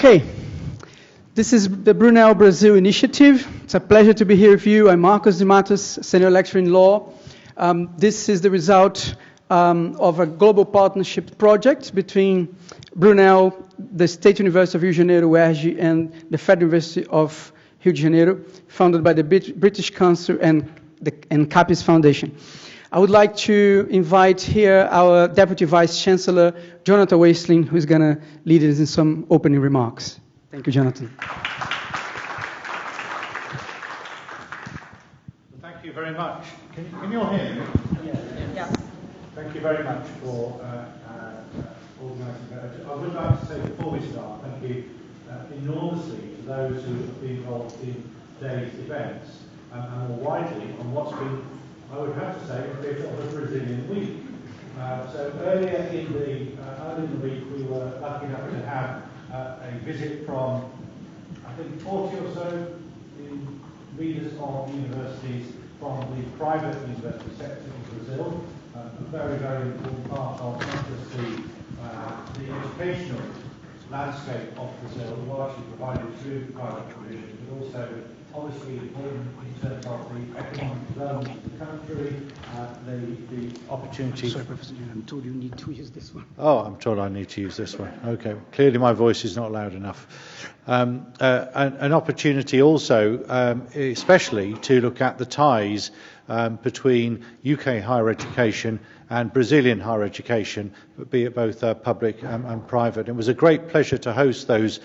Okay, this is the Brunel Brazil initiative. It's a pleasure to be here with you. I'm Marcos de Matos, Senior Lecturer in Law. This is the result of a global partnership project between Brunel, the State University of Rio de Janeiro, UERJ, and the Federal University of Rio de Janeiro, founded by the British Council and CAPES Foundation. I would like to invite here our Deputy Vice Chancellor, Jonathan Waisling, who's going to lead us in some opening remarks. Thank you, Jonathan. Thank you very much. Can you all hear me? Yes. Thank you very much for organising that. I would like to say before we start, thank you enormously to those who have been involved in today's events and more widely on what's been, I would have to say, a bit of a Brazilian week. So earlier in the week, we were lucky enough to have a visit from, I think, 40 or so leaders of universities from the private university sector in Brazil. A very, very important part of not just the educational landscape of Brazil, largely provided through private provision, but also obviously important in terms of the economic development of the country, the opportunity. Sorry, Professor, I'm told you need to use this one. Oh, I'm told I need to use this one. Okay, clearly my voice is not loud enough. An opportunity also, especially to look at the ties between UK higher education and Brazilian higher education, be it both public and private. It was a great pleasure to host those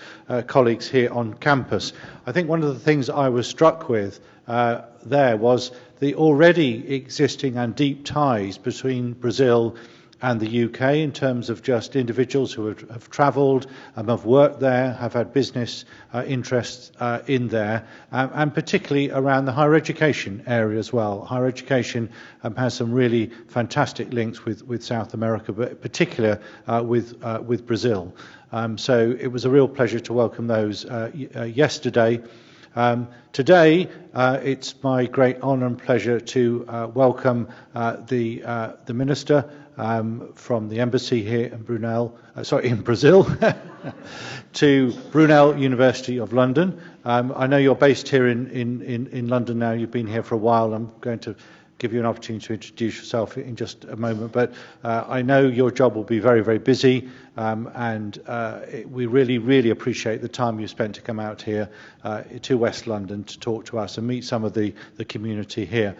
colleagues here on campus. I think one of the things I was struck with there was the already existing and deep ties between Brazil and the UK in terms of just individuals who have travelled, have worked there, have had business interests in there, and particularly around the higher education area as well. Higher education has some really fantastic links with South America, but in particular with Brazil. So it was a real pleasure to welcome those yesterday. Today, it's my great honour and pleasure to welcome the Minister from the embassy here in in Brazil, to Brunel University of London. I know you're based here in London now. You've been here for a while. I'm going to give you an opportunity to introduce yourself in just a moment, but I know your job will be very, very busy, and we really, really appreciate the time you spent to come out here to West London to talk to us and meet some of the community here.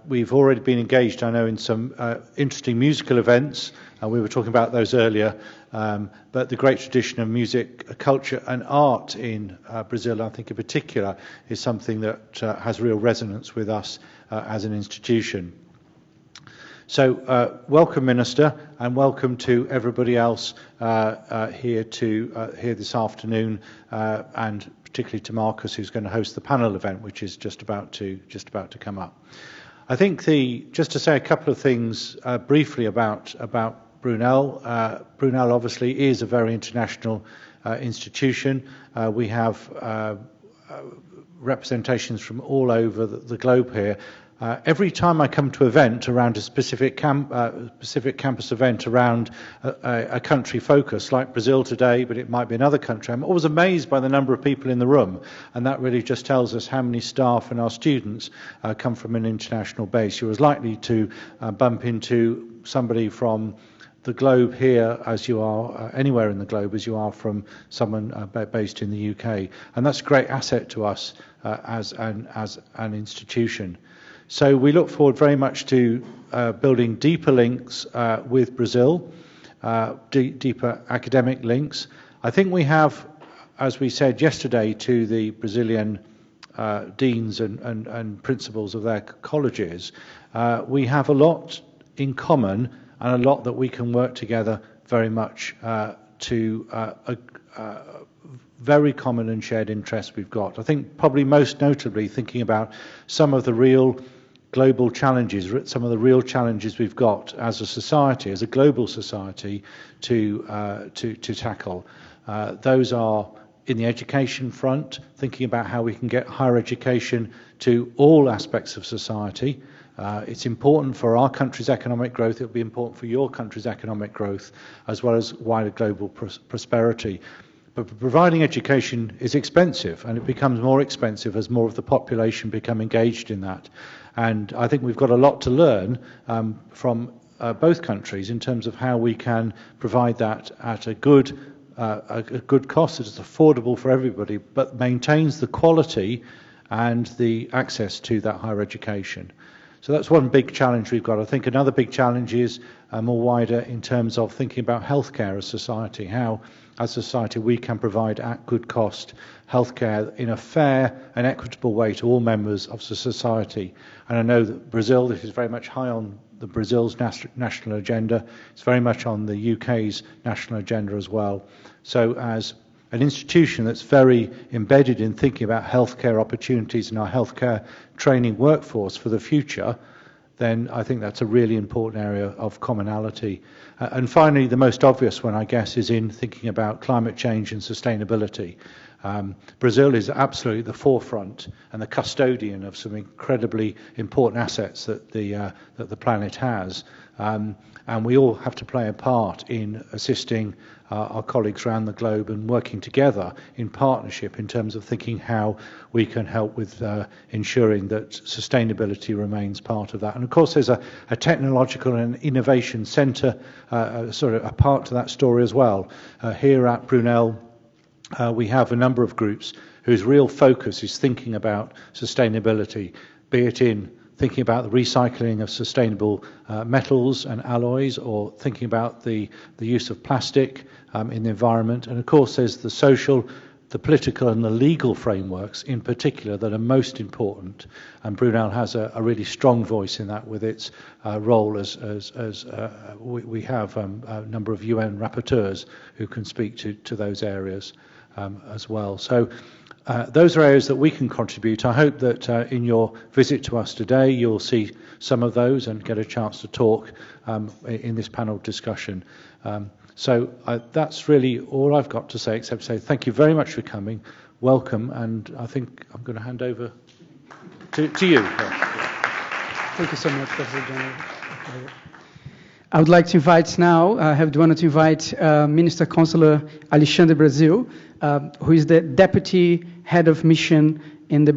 We've already been engaged, I know, in some interesting musical events. We were talking about those earlier. But the great tradition of music, culture and art in Brazil, I think in particular, is something that has real resonance with us as an institution. So welcome, Minister, and welcome to everybody else here this afternoon, and particularly to Marcus, who's going to host the panel event, which is just about to come up. I think just to say a couple of things briefly about Brunel. Brunel obviously is a very international institution. We have representations from all over the globe here. Every time I come to an event around a specific campus event around a country focus, like Brazil today, but it might be another country, I'm always amazed by the number of people in the room, and that really just tells us how many staff and our students come from an international base. You're as likely to bump into somebody from the globe here as you are anywhere in the globe as you are from someone based in the UK, and that's a great asset to us as an institution. So we look forward very much to building deeper links with Brazil, deeper academic links. I think we have, as we said yesterday to the Brazilian deans and principals of their colleges, we have a lot in common and a lot that we can work together very much to very common and shared interests we've got. I think probably most notably thinking about some of the real global challenges, some of the real challenges we've got as a society, as a global society, to tackle. Those are in the education front, thinking about how we can get higher education to all aspects of society. It's important for our country's economic growth. It'll be important for your country's economic growth, as well as wider global prosperity. But providing education is expensive, and it becomes more expensive as more of the population become engaged in that. And I think we've got a lot to learn from both countries in terms of how we can provide that at a good cost that is affordable for everybody, but maintains the quality and the access to that higher education. So that's one big challenge we've got. I think another big challenge is more wider in terms of thinking about healthcare as society, how as a society we can provide at good cost healthcare in a fair and equitable way to all members of the society. And I know that Brazil, this is very much high on the Brazil's national agenda. It's very much on the UK's national agenda as well. So as an institution that's very embedded in thinking about healthcare opportunities in our healthcare training workforce for the future, then I think that's a really important area of commonality. And finally, the most obvious one, I guess, is in thinking about climate change and sustainability. Brazil is absolutely the forefront and the custodian of some incredibly important assets that the planet has. And we all have to play a part in assisting our colleagues around the globe and working together in partnership in terms of thinking how we can help with ensuring that sustainability remains part of that. And of course there's a technological and innovation centre, sort of a part to that story as well. Here at Brunel, we have a number of groups whose real focus is thinking about sustainability, be it in thinking about the recycling of sustainable metals and alloys, or thinking about the use of plastic in the environment. And of course there's the social, the political and the legal frameworks in particular that are most important. And Brunel has a really strong voice in that with its role as we have a number of UN rapporteurs who can speak to those areas as well. So those are areas that we can contribute. I hope that in your visit to us today you'll see some of those and get a chance to talk in this panel discussion. So that's really all I've got to say, except to say thank you very much for coming, welcome, and I think I'm going to hand over to you. Thank you so much, Professor General. I would like to invite now, I have the honor to invite Minister-Counsellor Alexandre Brasil, who is the Deputy Head of Mission in the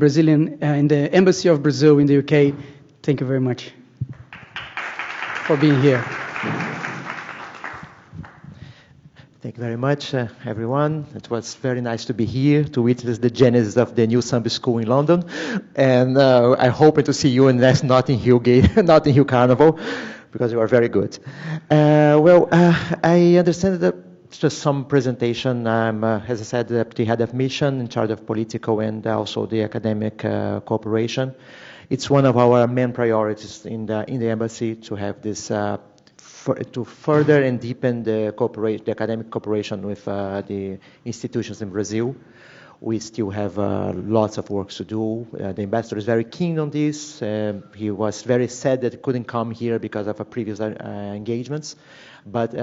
in the Embassy of Brazil in the UK. Thank you very much for being here. Thank you very much, everyone. It was very nice to be here to witness the genesis of the new Sunday school in London, and I hope to see you in next Notting Hill Carnival, because you are very good. I understand that it's just some presentation. I'm, as I said, the Deputy Head of Mission in charge of political and also the academic cooperation. It's one of our main priorities in the embassy to have this to further and deepen the academic cooperation with the institutions in Brazil. We still have lots of work to do. The ambassador is very keen on this. He was very sad that he couldn't come here because of previous engagements, but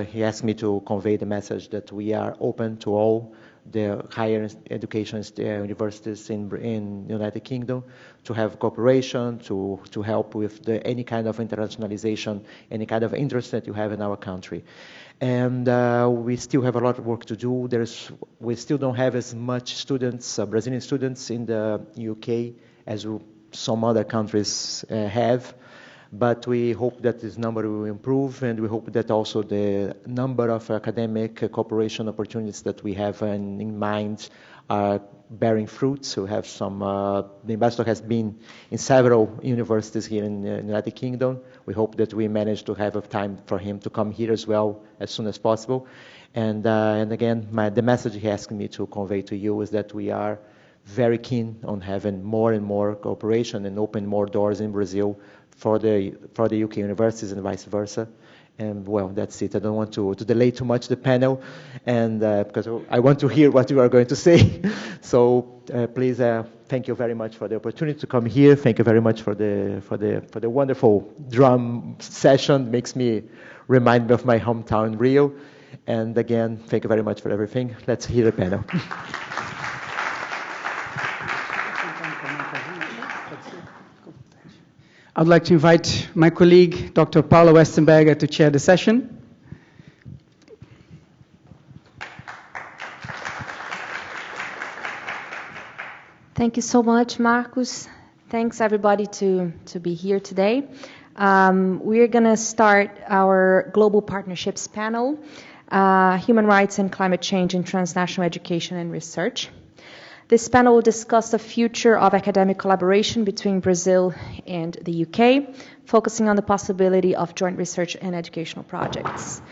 he asked me to convey the message that we are open to all the higher education universities in the United Kingdom to have cooperation, to help with any kind of internationalization, any kind of interest that you have in our country. And we still have a lot of work to do. We still don't have as much students, Brazilian students in the UK as some other countries have. But we hope that this number will improve, and we hope that also the number of academic cooperation opportunities that we have in mind are bearing fruits. We have some, the ambassador has been in several universities here in the United Kingdom. We hope that we manage to have a time for him to come here as well as soon as possible. And again, the message he asked me to convey to you is that we are very keen on having more and more cooperation and open more doors in Brazil for the UK universities and vice versa. And well, that's it. I don't want to delay too much the panel, and because I want to hear what you are going to say. So please, thank you very much for the opportunity to come here. Thank you very much for the wonderful drum session. Makes me remind me of my hometown, Rio. And again, thank you very much for everything. Let's hear the panel. I'd like to invite my colleague, Dr. Paula Westenberger, to chair the session. Thank you so much, Marcos. Thanks, everybody, to be here today. We're going to start our Global Partnerships panel, Human Rights and Climate Change in Transnational Education and Research. This panel will discuss the future of academic collaboration between Brazil and the UK, focusing on the possibility of joint research and educational projects.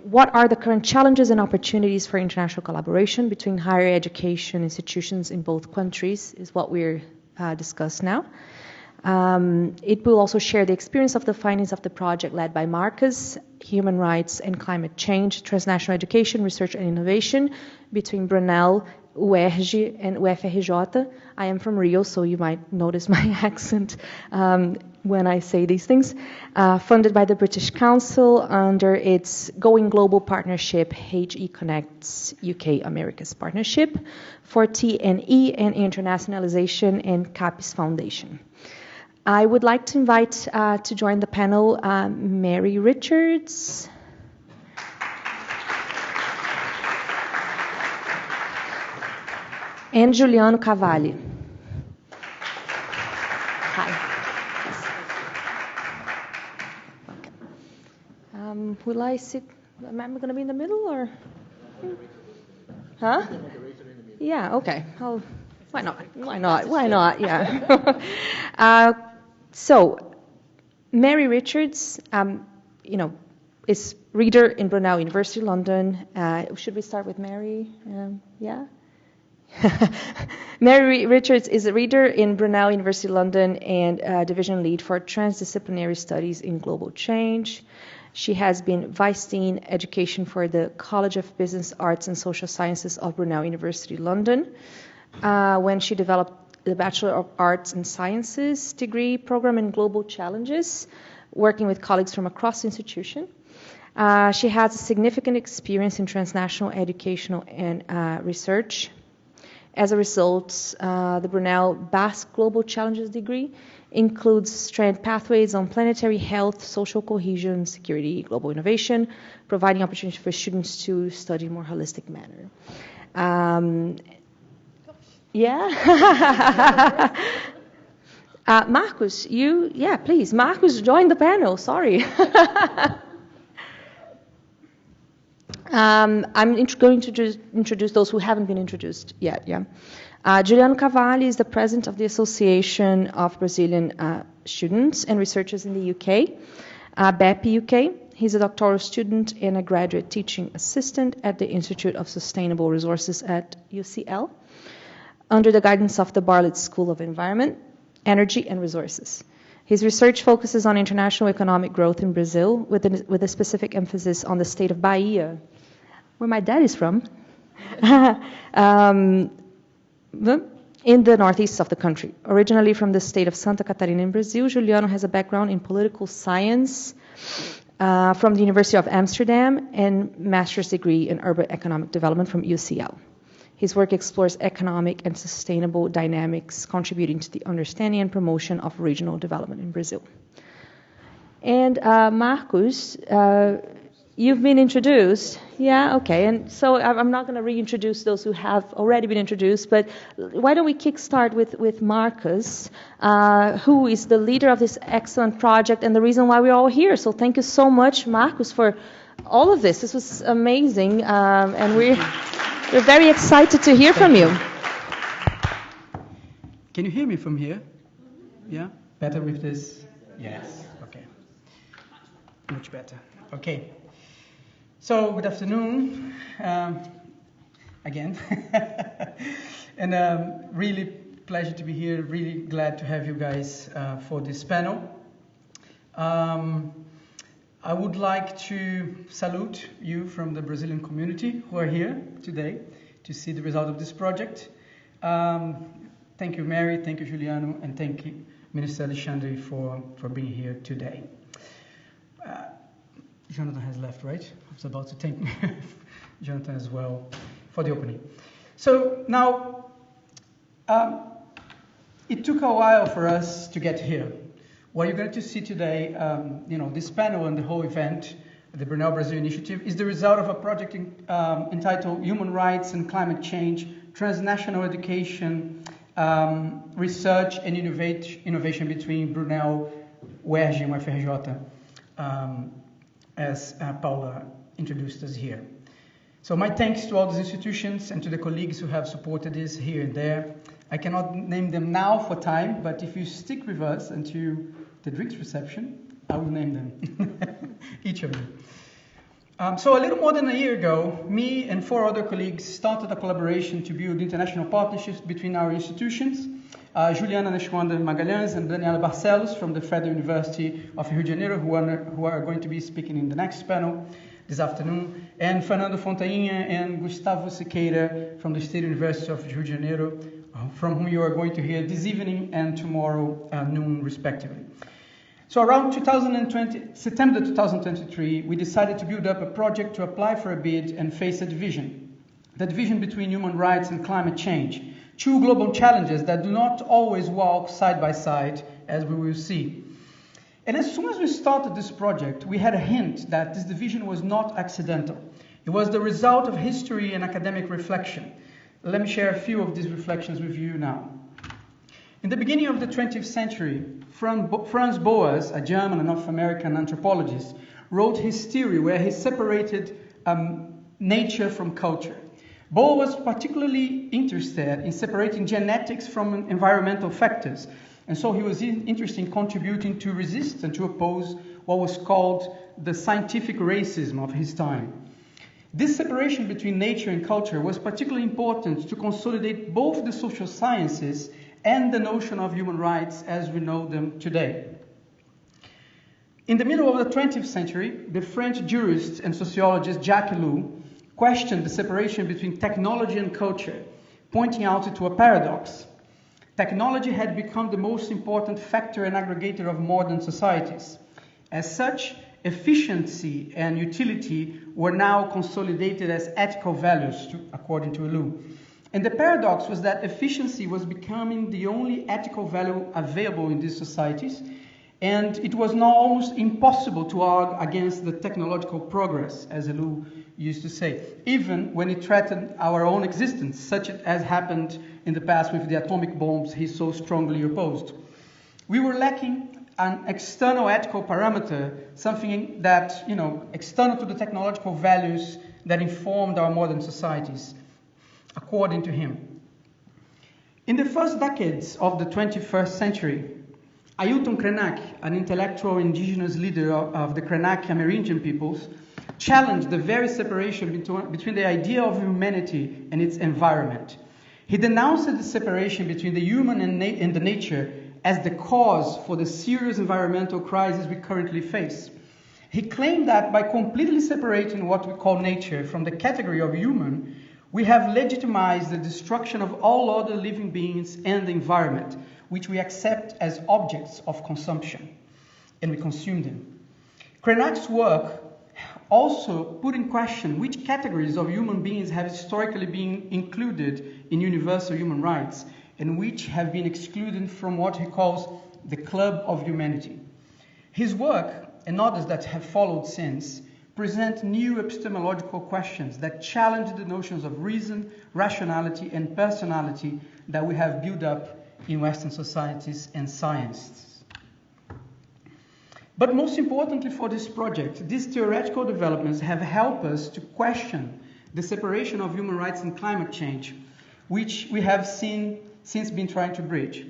What are the current challenges and opportunities for international collaboration between higher education institutions in both countries is what we're discuss now. It will also share the experience of the findings of the project led by Marcos, Human Rights and Climate Change, Transnational Education, Research and Innovation between Brunel, UERJ and UFRJ. I am from Rio, so you might notice my accent when I say these things. Funded by the British Council under its Going Global Partnership, HE Connects UK Americas Partnership for TNE and Internationalisation and CAPES Foundation. I would like to invite to join the panel Mary Richards, and Juliano Cavali. Hi. Okay. Will I sit? Am I going to be in the middle or? Huh? Yeah. Okay. Why not? Why not? Why not? Yeah. So, Mary Richards, is reader in Brunel University, London. Should we start with Mary? Yeah. Mary Richards is a reader in Brunel University, London, and division lead for transdisciplinary studies in global change. She has been Vice Dean Education for the College of Business, Arts and Social Sciences of Brunel University, London, when she developed the Bachelor of Arts and Sciences degree program in Global Challenges, working with colleagues from across the institution. She has a significant experience in transnational educational and research. As a result, the Brunel Basque Global Challenges degree includes strand pathways on planetary health, social cohesion, security, global innovation, providing opportunity for students to study in a more holistic manner. Marcos, please. Marcos, join the panel. Sorry. I'm going to introduce those who haven't been introduced yet. Juliano Cavali is the president of the Association of Brazilian Students and Researchers in the UK, ABEP UK. He's a doctoral student and a graduate teaching assistant at the Institute of Sustainable Resources at UCL, under the guidance of the Bartlett School of Environment, Energy and Resources. His research focuses on international economic growth in Brazil, with a specific emphasis on the state of Bahia, where my dad is from, in the northeast of the country. Originally from the state of Santa Catarina in Brazil, Juliano has a background in political science from the University of Amsterdam and master's degree in urban economic development from UCL. His work explores economic and sustainable dynamics, contributing to the understanding and promotion of regional development in Brazil. And Marcos, you've been introduced. Yeah, okay. And so I'm not going to reintroduce those who have already been introduced, but why don't we kickstart with Marcos, who is the leader of this excellent project and the reason why we're all here. So thank you so much, Marcos, for all of this. This was amazing, and we're very excited to hear from you. Can you hear me from here? Yeah? Better with this? Yes. Okay. Much better. Okay. So, good afternoon again. And really pleasure to be here. Really glad to have you guys for this panel. I would like to salute you from the Brazilian community who are here today to see the result of this project. Thank you, Mary, thank you, Juliano, and thank you, Minister Alexandre, for being here today. Jonathan has left, right? I was about to thank Jonathan as well for the opening. So now, it took a while for us to get here. What you're going to see today, this panel and the whole event, the Brunel Brazil Initiative, is the result of a project entitled Human Rights and Climate Change, transnational education, research and innovation between Brunel, UERJ and UFRJ, as Paula introduced us here. So my thanks to all these institutions and to the colleagues who have supported this here and there. I cannot name them now for time, but if you stick with us until the drinks reception, I will name them, each of them. So a little more than a year ago, me and 4 other colleagues started a collaboration to build international partnerships between our institutions. Juliano Magalhães and Daniela Barcelos from the Federal University of Rio de Janeiro, who are going to be speaking in the next panel this afternoon, and Fernando Fontainha and Gustavo Siqueira from the State University of Rio de Janeiro, from whom you are going to hear this evening and tomorrow noon, respectively. So around September 2023, we decided to build up a project to apply for a bid and face a division. The division between human rights and climate change. 2 global challenges that do not always walk side by side, as we will see. And as soon as we started this project, we had a hint that this division was not accidental. It was the result of history and academic reflection. Let me share a few of these reflections with you now. In the beginning of the 20th century, Franz Boas, a German and North American anthropologist, wrote his theory where he separated nature from culture. Boas was particularly interested in separating genetics from environmental factors, and so he was interested in contributing to resist and to oppose what was called the scientific racism of his time. This separation between nature and culture was particularly important to consolidate both the social sciences and the notion of human rights as we know them today. In the middle of the 20th century, the French jurist and sociologist Jacques Ellul questioned the separation between technology and culture, pointing out to a paradox. Technology had become the most important factor and aggregator of modern societies. As such, efficiency and utility were now consolidated as ethical values, according to Ellul. And the paradox was that efficiency was becoming the only ethical value available in these societies, and it was now almost impossible to argue against the technological progress, as Ellul used to say, even when it threatened our own existence, such as happened in the past with the atomic bombs he so strongly opposed. We were lacking an external ethical parameter, something that, external to the technological values that informed our modern societies, according to him. In the first decades of the 21st century, Ailton Krenak, an intellectual indigenous leader of the Krenak Amerindian peoples, challenged the very separation between the idea of humanity and its environment. He denounced the separation between the human and the nature as the cause for the serious environmental crisis we currently face. He claimed that by completely separating what we call nature from the category of human, we have legitimized the destruction of all other living beings and the environment, which we accept as objects of consumption, and we consume them. Krenak's work also put in question which categories of human beings have historically been included in universal human rights and which have been excluded from what he calls the club of humanity. His work, and others that have followed since, present new epistemological questions that challenge the notions of reason, rationality, and personality that we have built up in Western societies and science. But most importantly for this project, these theoretical developments have helped us to question the separation of human rights and climate change, which we have since been trying to bridge.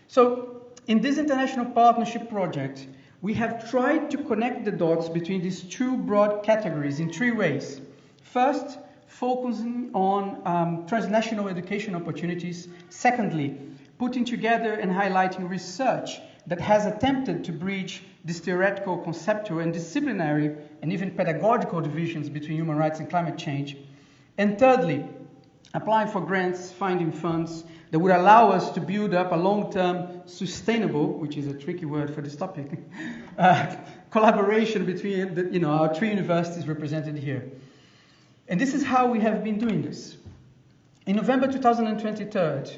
So, in this international partnership project, we have tried to connect the dots between these 2 broad categories in 3 ways. First, focusing on transnational education opportunities. Secondly, putting together and highlighting research that has attempted to bridge these theoretical, conceptual, and disciplinary, and even pedagogical divisions between human rights and climate change. And thirdly, applying for grants, finding funds that would allow us to build up a long-term, sustainable, which is a tricky word for this topic, collaboration between our 3 universities represented here. And this is how we have been doing this. In November 2023,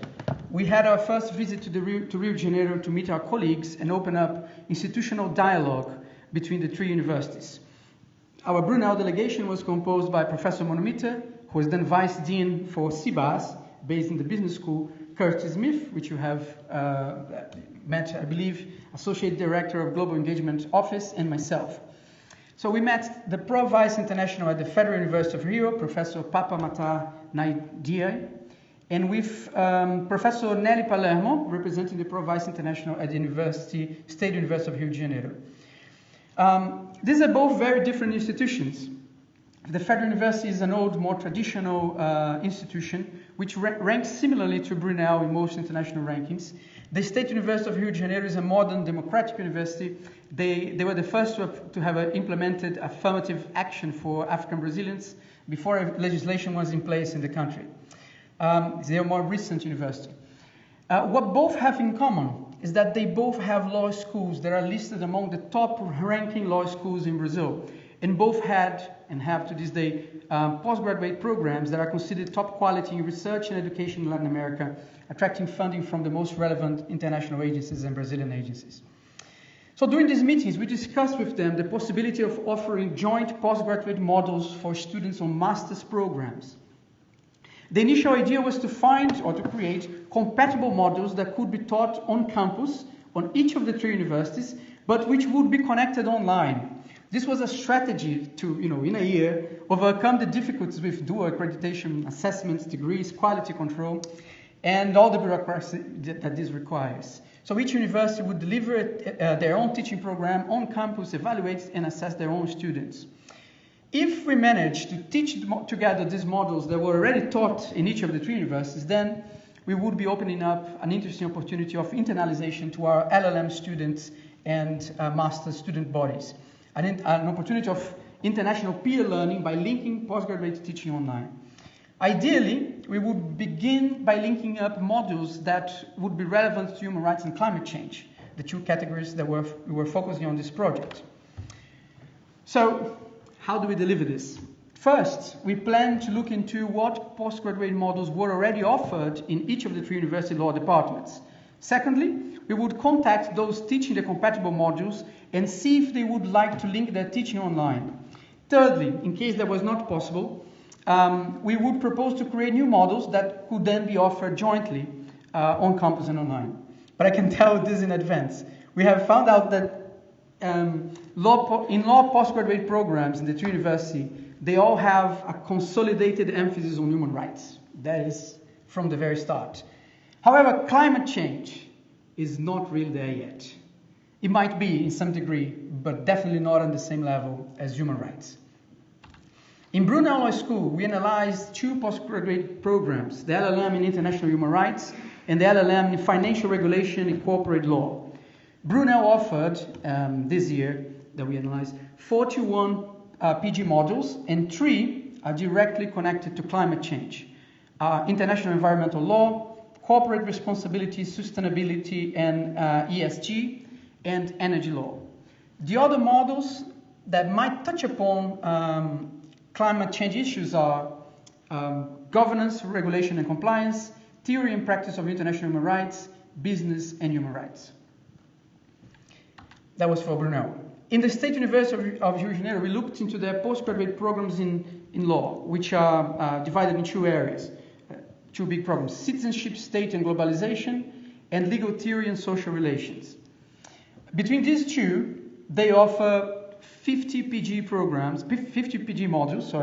we had our first visit to Rio de Janeiro to meet our colleagues and open up institutional dialogue between the 3 universities. Our Brunel delegation was composed by Professor Monomita, who is then Vice Dean for CBAS, based in the business school, Curtis Smith, which you have met, I believe, Associate Director of Global Engagement Office, and myself. So we met the Pro-Vice International at the Federal University of Rio, Professor Papa Mata Naidia, and with Professor Nelly Palermo, representing the Pro-Vice International at the State University of Rio de Janeiro. These are both very different institutions. The Federal University is an old, more traditional institution, which ranks similarly to Brunel in most international rankings. The State University of Rio de Janeiro is a modern democratic university. They were the first to have implemented affirmative action for African Brazilians before legislation was in place in the country. They are a more recent university. What both have in common is that they both have law schools that are listed among the top ranking law schools in Brazil. And both had, and have to this day, postgraduate programs that are considered top quality in research and education in Latin America, attracting funding from the most relevant international agencies and Brazilian agencies. So during these meetings, we discussed with them the possibility of offering joint postgraduate models for students on master's programs. The initial idea was to find or to create compatible models that could be taught on campus on each of the three universities, but which would be connected online. This was a strategy to, in a year, overcome the difficulties with dual accreditation, assessments, degrees, quality control, and all the bureaucracy that this requires. So each university would deliver their own teaching program on campus, evaluate and assess their own students. If we manage to teach together these models that were already taught in each of the three universities, then we would be opening up an interesting opportunity of internalization to our LLM students and master student bodies. An opportunity of international peer learning by linking postgraduate teaching online. Ideally, we would begin by linking up modules that would be relevant to human rights and climate change, the two categories that we were focusing on this project. So, how do we deliver this? First, we plan to look into what postgraduate models were already offered in each of the three university law departments. Secondly, we would contact those teaching the compatible modules and see if they would like to link their teaching online. Thirdly, in case that was not possible, we would propose to create new models that could then be offered jointly on campus and online. But I can tell this in advance. We have found out that in law postgraduate programs in the three universities, they all have a consolidated emphasis on human rights. That is from the very start. However, climate change is not really there yet. It might be in some degree, but definitely not on the same level as human rights. In Brunel Law School, we analyzed two postgraduate programs, the LLM in International Human Rights and the LLM in Financial Regulation and Corporate Law. Brunel offered, this year that we analyzed, 41 PG modules, and 3 are directly connected to climate change. International Environmental Law, Corporate Responsibility, Sustainability, and ESG, and Energy Law. The other models that might touch upon climate change issues are governance, regulation and compliance, theory and practice of international human rights, business and human rights. That was for Brunel. In the State University of Rio de Janeiro, we looked into their postgraduate programs in law, which are divided in two areas, two big programs, citizenship, state and globalization, and legal theory and social relations. Between these two, they offer 50 PG programs, 50 PG modules,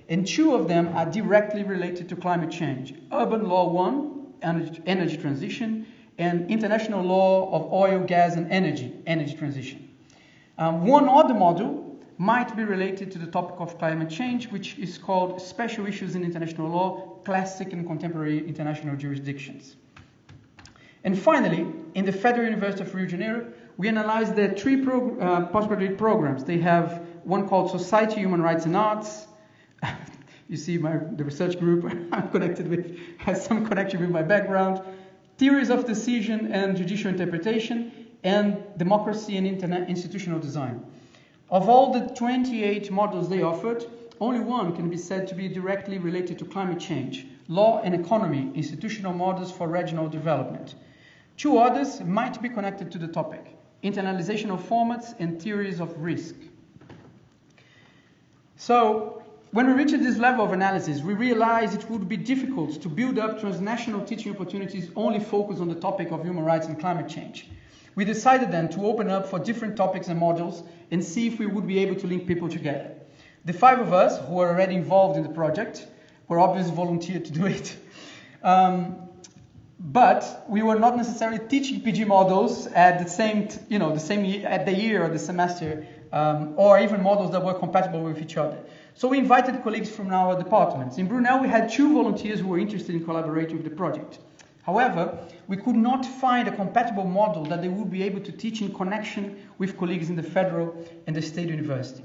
and 2 of them are directly related to climate change. Urban Law 1, energy transition, and International Law of Oil, Gas, and energy transition. One other module might be related to the topic of climate change, which is called Special Issues in International Law, Classic and Contemporary International Jurisdictions. And finally, in the Federal University of Rio de Janeiro, we analyzed the 3 postgraduate programs. They have one called Society, Human Rights and Arts. You see the research group I'm connected with has some connection with my background. Theories of Decision and Judicial Interpretation, and Democracy and Institutional Design. Of all the 28 models they offered, only one can be said to be directly related to climate change, Law and Economy, Institutional Models for Regional Development. 2 others might be connected to the topic, Internalization of Formats and Theories of Risk. So, when we reached this level of analysis, we realized it would be difficult to build up transnational teaching opportunities only focused on the topic of human rights and climate change. We decided then to open up for different topics and modules and see if we would be able to link people together. The 5 of us who were already involved in the project were obviously volunteered to do it. But we were not necessarily teaching PG models at the same at the year or the semester, or even models that were compatible with each other. So we invited colleagues from our departments. In Brunel, we had 2 volunteers who were interested in collaborating with the project. However, we could not find a compatible model that they would be able to teach in connection with colleagues in the federal and the state university.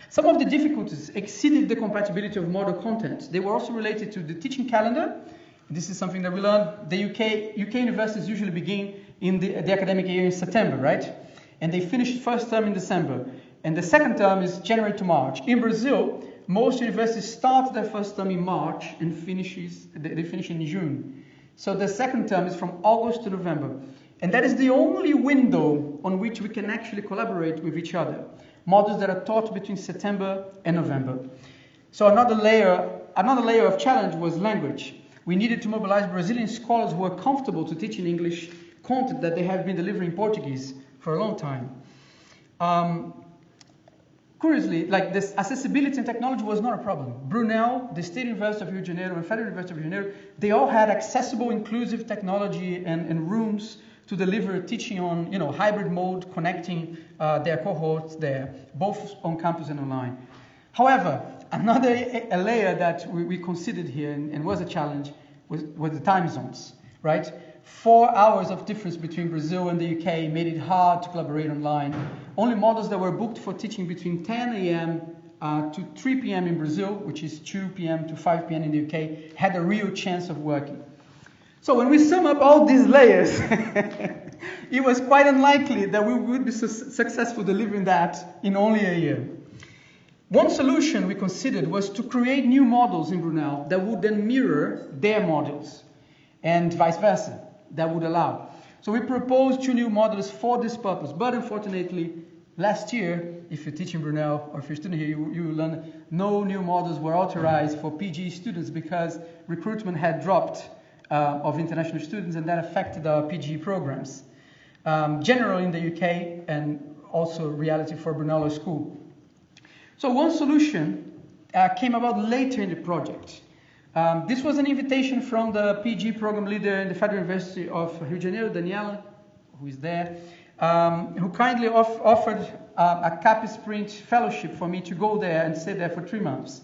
Some of the difficulties exceeded the compatibility of model content. They were also related to the teaching calendar. This is something that we learned. The UK universities usually begin in the academic year in September, right? And they finish first term in December. And the second term is January to March. In Brazil, most universities start their first term in March and they finish in June. So the second term is from August to November. And that is the only window on which we can actually collaborate with each other. Models that are taught between September and November. So another layer of challenge was language. We needed to mobilize Brazilian scholars who were comfortable to teach in English content that they have been delivering in Portuguese for a long time. Curiously, like this, accessibility and technology was not a problem. Brunel, the State University of Rio de Janeiro, and Federal University of Rio de Janeiro, they all had accessible, inclusive technology and rooms to deliver teaching on, hybrid mode, connecting their cohorts there, both on campus and online. However, another layer that we considered here and was a challenge was the time zones, right? 4 hours of difference between Brazil and the UK made it hard to collaborate online. Only models that were booked for teaching between 10 a.m. To 3 p.m. in Brazil, which is 2 p.m. to 5 p.m. in the UK, had a real chance of working. So when we sum up all these layers, it was quite unlikely that we would be successful delivering that in only a year. One solution we considered was to create new models in Brunel that would then mirror their models, and vice versa, that would allow. So we proposed 2 new models for this purpose, but unfortunately, last year, if you teach in Brunel, or if you're a student here, you will learn no new models were authorized for PG students because recruitment had dropped of international students, and that affected our PG programs. Generally in the UK, and also reality for Brunel School. So one solution came about later in the project. This was an invitation from the PG program leader in the Federal University of Rio de Janeiro, Daniela, who is there, who kindly offered a CAP Sprint fellowship for me to go there and stay there for 3 months.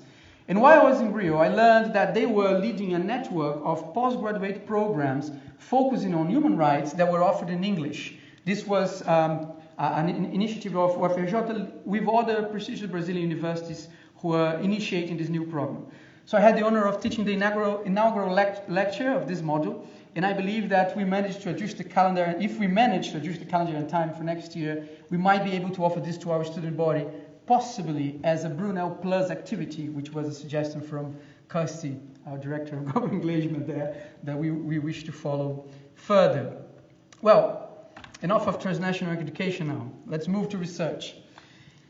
And while I was in Rio, I learned that they were leading a network of postgraduate programs focusing on human rights that were offered in English. This was an initiative of UFRJ with other prestigious Brazilian universities who are initiating this new program. So I had the honor of teaching the inaugural lecture of this module, and I believe that we managed to adjust the calendar, and if we manage to adjust the calendar in time for next year, we might be able to offer this to our student body, possibly as a Brunel Plus activity, which was a suggestion from Kirsty, our Director of Government Engagement there, that we wish to follow further. Well, enough of transnational education now. Let's move to research.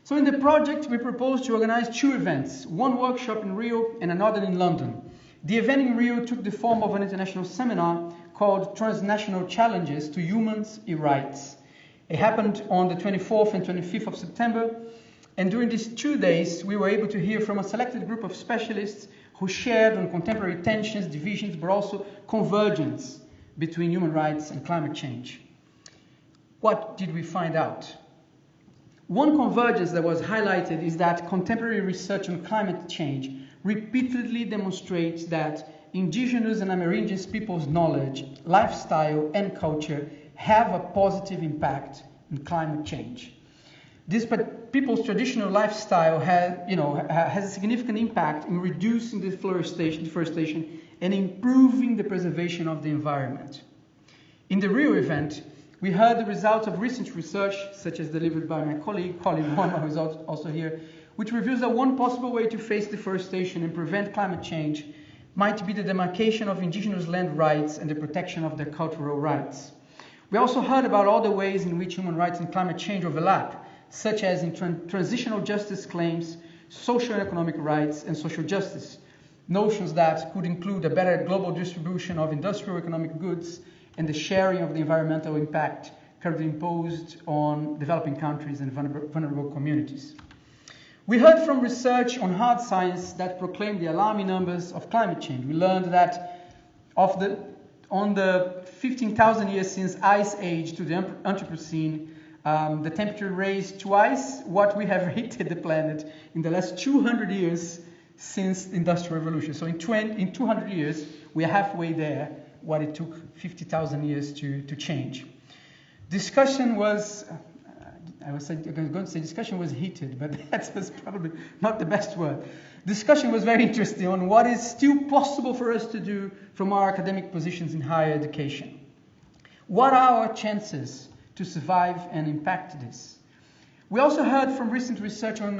So in the project, we proposed to organize 2 events, one workshop in Rio and another in London. The event in Rio took the form of an international seminar called Transnational Challenges to Humans and Rights. It happened on the 24th and 25th of September, and during these 2 days, we were able to hear from a selected group of specialists who shared on contemporary tensions, divisions, but also convergence between human rights and climate change. What did we find out? One convergence that was highlighted is that contemporary research on climate change repeatedly demonstrates that indigenous and Amerindian people's knowledge, lifestyle, and culture have a positive impact on climate change. This people's traditional lifestyle has a significant impact in reducing deforestation and improving the preservation of the environment. In the Rio event, we heard the results of recent research, such as delivered by my colleague, Colin Warner, who is also here, which reveals that one possible way to face deforestation and prevent climate change might be the demarcation of indigenous land rights and the protection of their cultural rights. We also heard about other ways in which human rights and climate change overlap, such as in transitional justice claims, social and economic rights, and social justice. Notions that could include a better global distribution of industrial economic goods and the sharing of the environmental impact currently imposed on developing countries and vulnerable communities. We heard from research on hard science that proclaimed the alarming numbers of climate change. We learned that on the 15,000 years since Ice Age to the Anthropocene, the temperature raised twice what we have heated the planet in the last 200 years since the Industrial Revolution. So in 200 years, we are halfway there, what it took 50,000 years to change. Discussion was, I was going to say discussion was heated, but that's probably not the best word. Discussion was very interesting on what is still possible for us to do from our academic positions in higher education. What are our chances to survive and impact this? We also heard from recent research on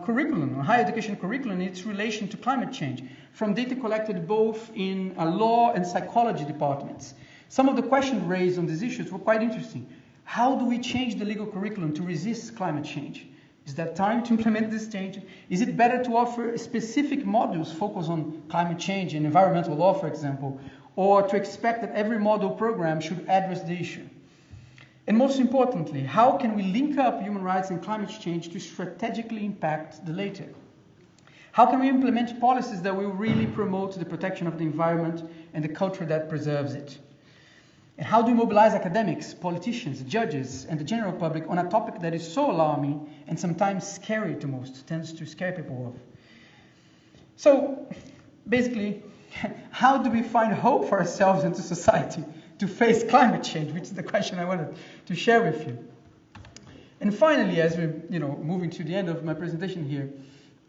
curriculum, on higher education curriculum and its relation to climate change, from data collected both in law and psychology departments. Some of the questions raised on these issues were quite interesting. How do we change the legal curriculum to resist climate change? Is there time to implement this change? Is it better to offer specific modules focused on climate change and environmental law, for example, or to expect that every module program should address the issue? And most importantly, how can we link up human rights and climate change to strategically impact the latter? How can we implement policies that will really promote the protection of the environment and the culture that preserves it? And how do we mobilize academics, politicians, judges, and the general public on a topic that is so alarming and sometimes scary to most, tends to scare people off? So, basically, how do we find hope for ourselves and to society to face climate change, which is the question I wanted to share with you. And finally, as we're moving to the end of my presentation here,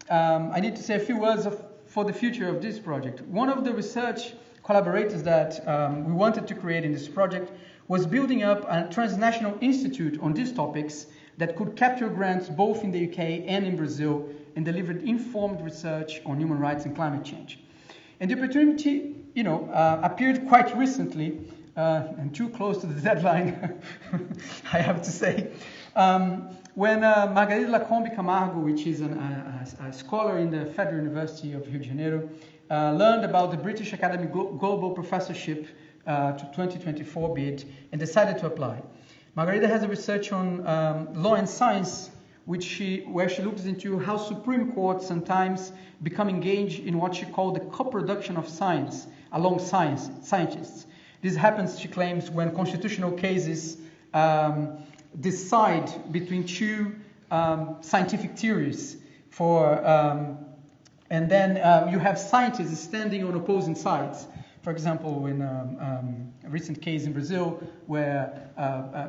I need to say a few words for the future of this project. One of the research collaborators that we wanted to create in this project was building up a transnational institute on these topics that could capture grants both in the UK and in Brazil and deliver informed research on human rights and climate change. And the opportunity, appeared quite recently, and too close to the deadline, I have to say, when Margarida Lacombe Camargo, which is a scholar in the Federal University of Rio de Janeiro, learned about the British Academy Global Professorship to 2024 bid and decided to apply. Margarida has a research on law and science, where she looks into how Supreme Court sometimes become engaged in what she called the co-production of science along scientists. This happens, she claims, when constitutional cases decide between two scientific theories and then you have scientists standing on opposing sides. For example, in a recent case in Brazil where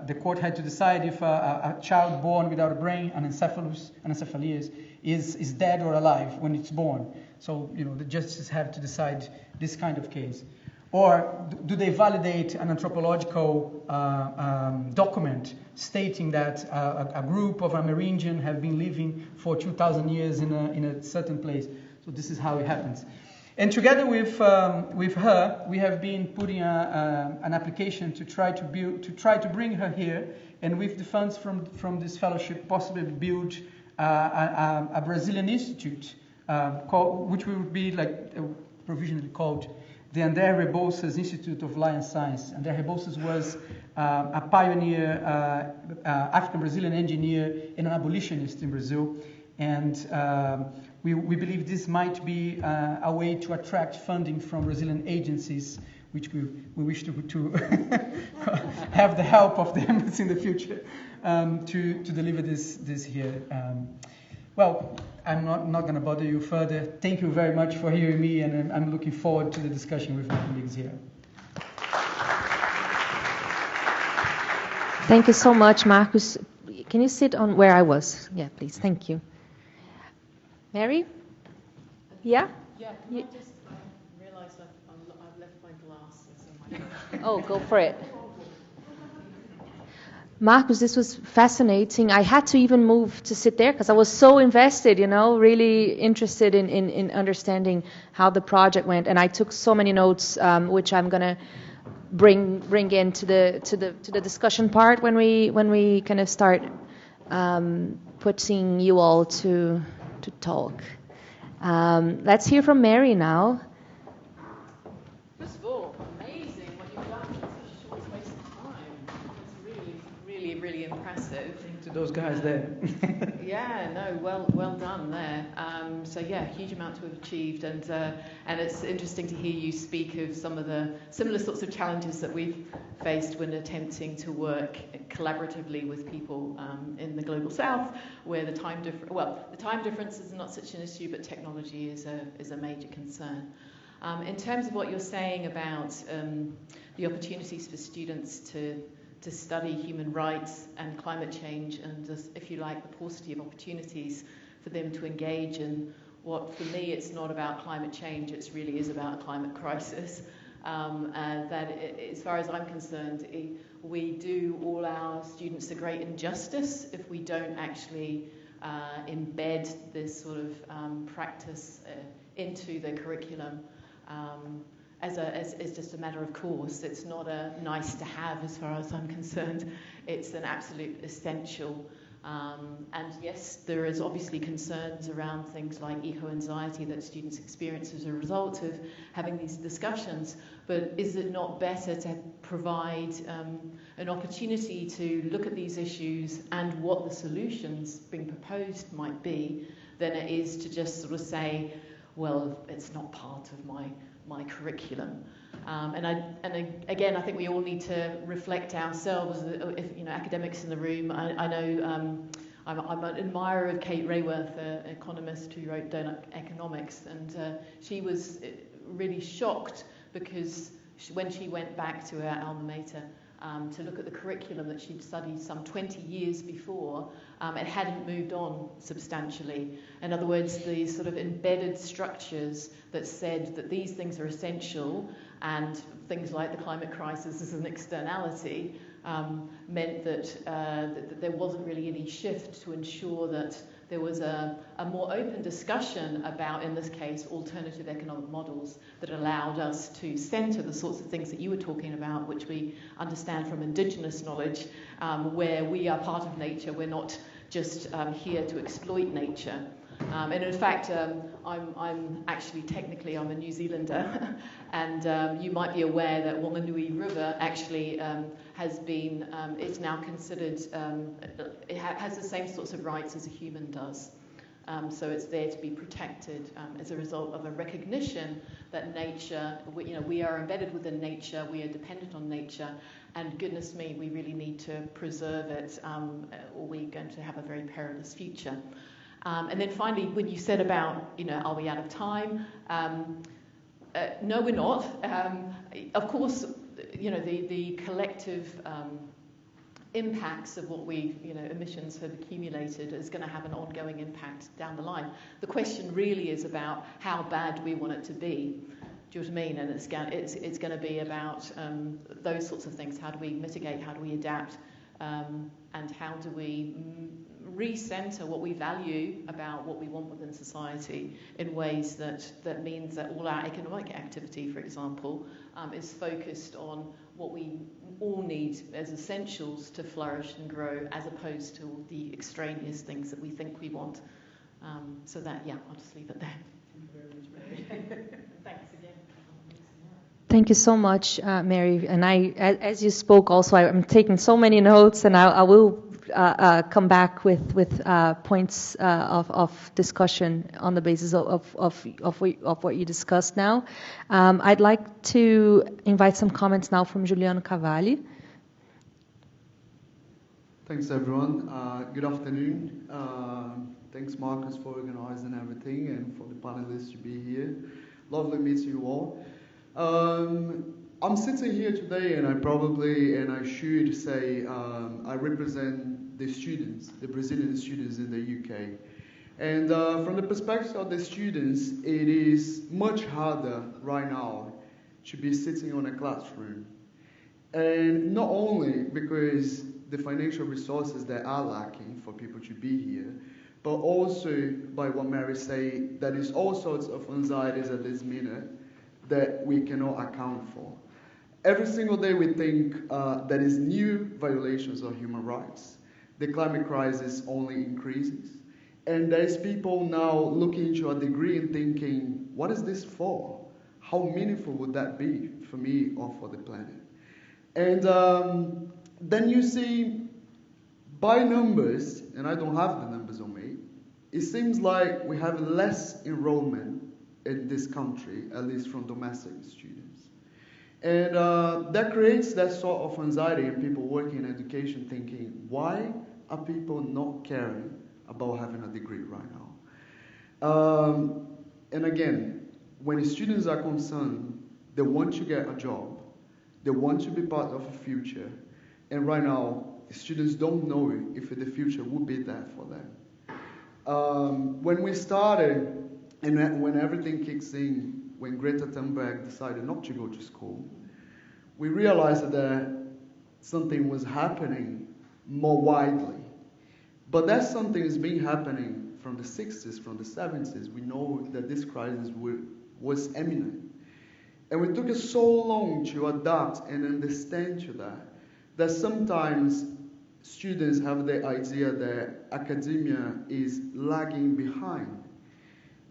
the court had to decide if a child born without a brain, anencephalus, is dead or alive when it's born. So, the justices have to decide this kind of case. Or do they validate an anthropological document stating that a group of Amerindian have been living for 2,000 years in a certain place? So this is how it happens. And together with her, we have been putting an application to try to bring her here, and with the funds from this fellowship, possibly build a Brazilian institute, which will be provisionally called the André Rebouças Institute of Law and Science. André Rebouças was a pioneer African-Brazilian engineer and an abolitionist in Brazil. And we believe this might be a way to attract funding from Brazilian agencies, which we wish to have the help of them in the future to deliver this here. Well, I'm not going to bother you further. Thank you very much for hearing me, and I'm looking forward to the discussion with my colleagues here. Thank you so much, Marcus. Can you sit on where I was? Yeah, please. Thank you. Mary? Yeah? Yeah, I just realised I've left my glasses. Oh, go for it. Marcus, this was fascinating. I had to even move to sit there because I was so invested, really interested in understanding how the project went. And I took so many notes, which I'm going to bring into the discussion part when we kind of start putting you all to to talk. Let's hear from Mary now. First of all, amazing what you've done in such a short space of time. It's really, really impressive. To those guys there. Yeah, no, well done there. So yeah, huge amount to have achieved, and it's interesting to hear you speak of some of the similar sorts of challenges that we've faced when attempting to work collaboratively with people in the global south, where the time difference is not such an issue, but technology is a major concern. In terms of what you're saying about the opportunities for students to study human rights and climate change, and if you like, the paucity of opportunities for them to engage in what, for me, it's not about climate change, it really is about a climate crisis. As far as I'm concerned, we do all our students a great injustice if we don't actually embed this sort of practice into the curriculum as just a matter of course. It's not a nice to have as far as I'm concerned. It's an absolute essential. And yes, there is obviously concerns around things like eco-anxiety that students experience as a result of having these discussions, but is it not better to provide an opportunity to look at these issues and what the solutions being proposed might be, than it is to just sort of say, well, it's not part of my curriculum. Again, I think we all need to reflect ourselves. If academics in the room, I know I'm an admirer of Kate Raworth, an economist who wrote Donut Economics, and she was really shocked because when she went back to her alma mater to look at the curriculum that she'd studied some 20 years before, it hadn't moved on substantially. In other words, the sort of embedded structures that said that these things are essential and things like the climate crisis as an externality meant that there wasn't really any shift to ensure that there was a more open discussion about, in this case, alternative economic models that allowed us to centre the sorts of things that you were talking about, which we understand from indigenous knowledge, where we are part of nature, we're not just here to exploit nature. And in fact, I'm actually, technically, I'm a New Zealander, and you might be aware that Wanganui River actually has been, it's now considered, it has the same sorts of rights as a human does. So it's there to be protected as a result of a recognition that nature, we are embedded within nature, we are dependent on nature, and goodness me, we really need to preserve it, or we're going to have a very perilous future. And then finally, when you said about, are we out of time? No, we're not. Of course, the collective impacts of what emissions have accumulated is going to have an ongoing impact down the line. The question really is about how bad do we want it to be. Do you know what I mean? And it's going to be about those sorts of things. How do we mitigate? How do we adapt? And how do we recenter what we value about what we want within society in ways that means that all our economic activity, for example, is focused on what we all need as essentials to flourish and grow, as opposed to all the extraneous things that we think we want. So that, I'll just leave it there. Thank you very much, Mary. Thanks again. Thank you so much, Mary. And as you spoke also, I'm taking so many notes, and I will come back with points of discussion on the basis of what you discussed now. I'd like to invite some comments now from Juliano Cavali. Thanks, everyone. Good afternoon. Thanks, Marcus, for organizing everything and for the panelists to be here. Lovely meeting you all. I'm sitting here today, and I should say, I represent the students, the Brazilian students in the UK. And from the perspective of the students, it is much harder right now to be sitting on a classroom. And not only because the financial resources that are lacking for people to be here, but also by what Mary said, there is all sorts of anxieties at this minute that we cannot account for. Every single day we think there is new violations of human rights. The climate crisis only increases. And there's people now looking into a degree and thinking, what is this for? How meaningful would that be for me or for the planet? And then you see, by numbers, and I don't have the numbers on me, it seems like we have less enrollment in this country, at least from domestic students. And that creates that sort of anxiety in people working in education, thinking, why are people not caring about having a degree right now? And again, when students are concerned, they want to get a job, they want to be part of a future, and right now, students don't know if the future will be there for them. When we started, and when everything kicks in, when Greta Thunberg decided not to go to school, we realized that something was happening more widely. But that something has been happening from the 60s, from the 70s. We know that this crisis was imminent. And we took us so long to adapt and understand to that sometimes students have the idea that academia is lagging behind.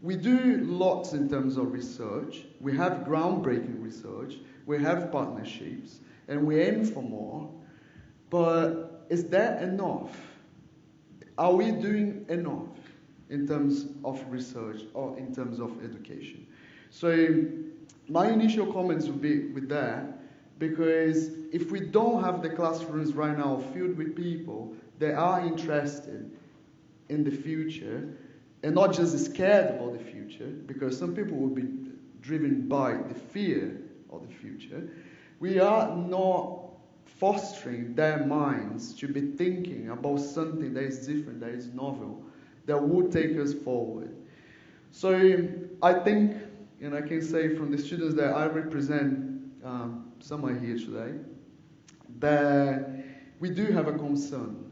We do lots in terms of research. We have groundbreaking research. We have partnerships. And we aim for more. But is that enough? Are we doing enough in terms of research or in terms of education? So my initial comments would be with that, because if we don't have the classrooms right now filled with people that are interested in the future and not just scared about the future, because some people will be driven by the fear of the future, we are not fostering their minds to be thinking about something that is different, that is novel, that would take us forward. So I think, and I can say from the students that I represent, some are here today, that we do have a concern.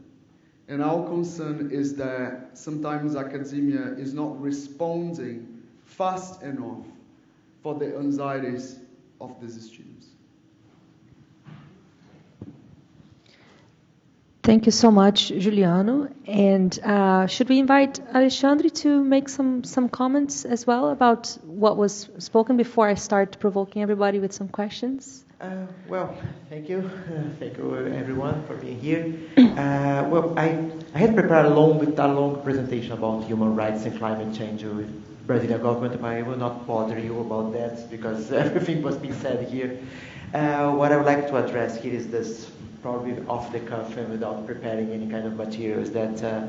And our concern is that sometimes academia is not responding fast enough for the anxieties of these students. Thank you so much, Juliano. And should we invite Alexandre to make some comments as well about what was spoken before I start provoking everybody with some questions? Well, thank you. Thank you, everyone, for being here. Well, I had prepared a long presentation about human rights and climate change with Brazilian government, but I will not bother you about that because everything was being said here. What I would like to address here is this, probably off the cuff and without preparing any kind of materials, that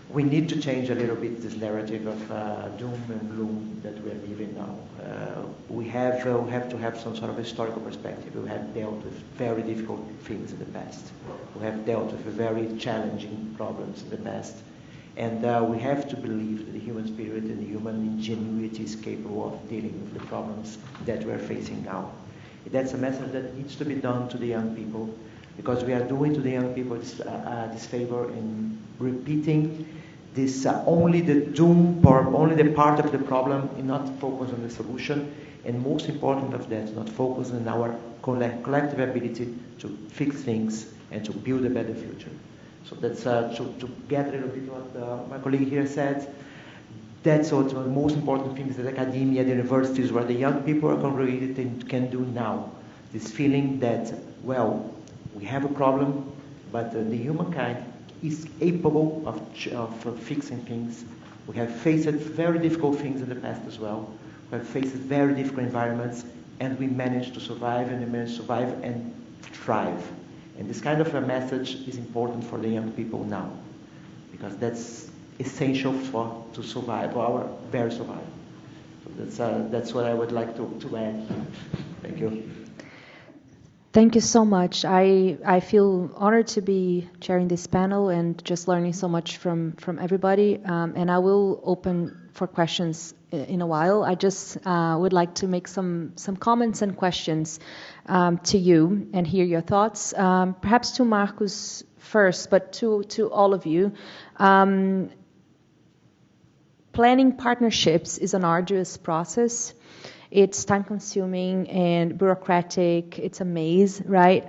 we need to change a little bit this narrative of doom and gloom that we're living now. We have to have some sort of historical perspective. We have dealt with very difficult things in the past. We have dealt with very challenging problems in the past. And we have to believe that the human spirit and the human ingenuity is capable of dealing with the problems that we're facing now. That's a message that needs to be done to the young people, because we are doing to the young people this favor in repeating this only the doom part, only the part of the problem, and not focus on the solution. And most important of that, not focus on our collective ability to fix things and to build a better future. So that's to get a little bit what my colleague here said. That's what the most important things that academia, the universities, where the young people are congregated can do now. This feeling that, well, we have a problem, but the humankind is capable of fixing things. We have faced very difficult things in the past as well. We have faced very difficult environments, and we managed to survive, and we managed to survive and thrive. And this kind of a message is important for the young people now, because that's essential to survive, for our very survival. So that's what I would like to add. Thank you. Thank you so much. I feel honored to be chairing this panel and just learning so much from everybody. And I will open for questions in a while. I just would like to make some comments and questions to you and hear your thoughts. Perhaps to Marcos first, but to all of you. Planning partnerships is an arduous process. It's time-consuming and bureaucratic. It's a maze, right?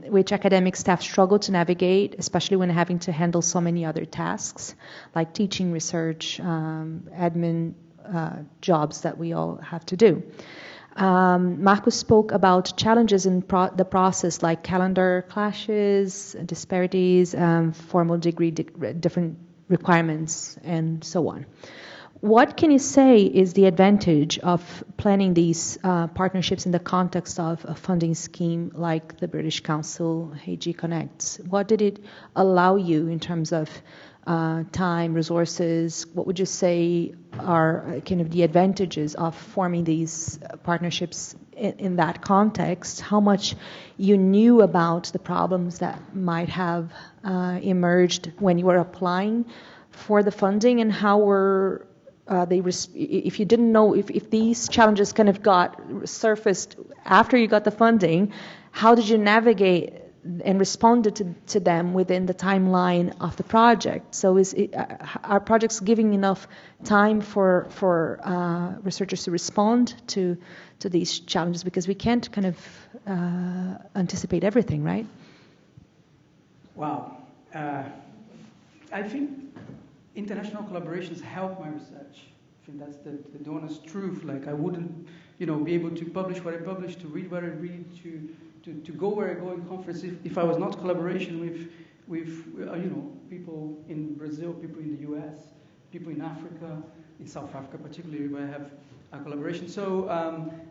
Which academic staff struggle to navigate, especially when having to handle so many other tasks, like teaching, research, admin jobs that we all have to do. Marcus spoke about challenges in the process, like calendar clashes, disparities, formal degree, different requirements, and so on. What can you say is the advantage of planning these partnerships in the context of a funding scheme like the British Council HG Connects? What did it allow you in terms of time, resources? What would you say are kind of the advantages of forming these partnerships in that context? How much you knew about the problems that might have emerged when you were applying for the funding, and how were if you didn't know if these challenges kind of got surfaced after you got the funding, how did you navigate and responded to them within the timeline of the project? So are projects giving enough time for researchers to respond to these challenges? Because we can't kind of anticipate everything, right? Wow. I think international collaborations help my research. I think that's the honest truth. Like, I wouldn't, be able to publish what I publish, to read what I read, to go where I go in conference if I was not collaboration with people in Brazil, people in the US, people in Africa, in South Africa particularly, where I have a collaboration. So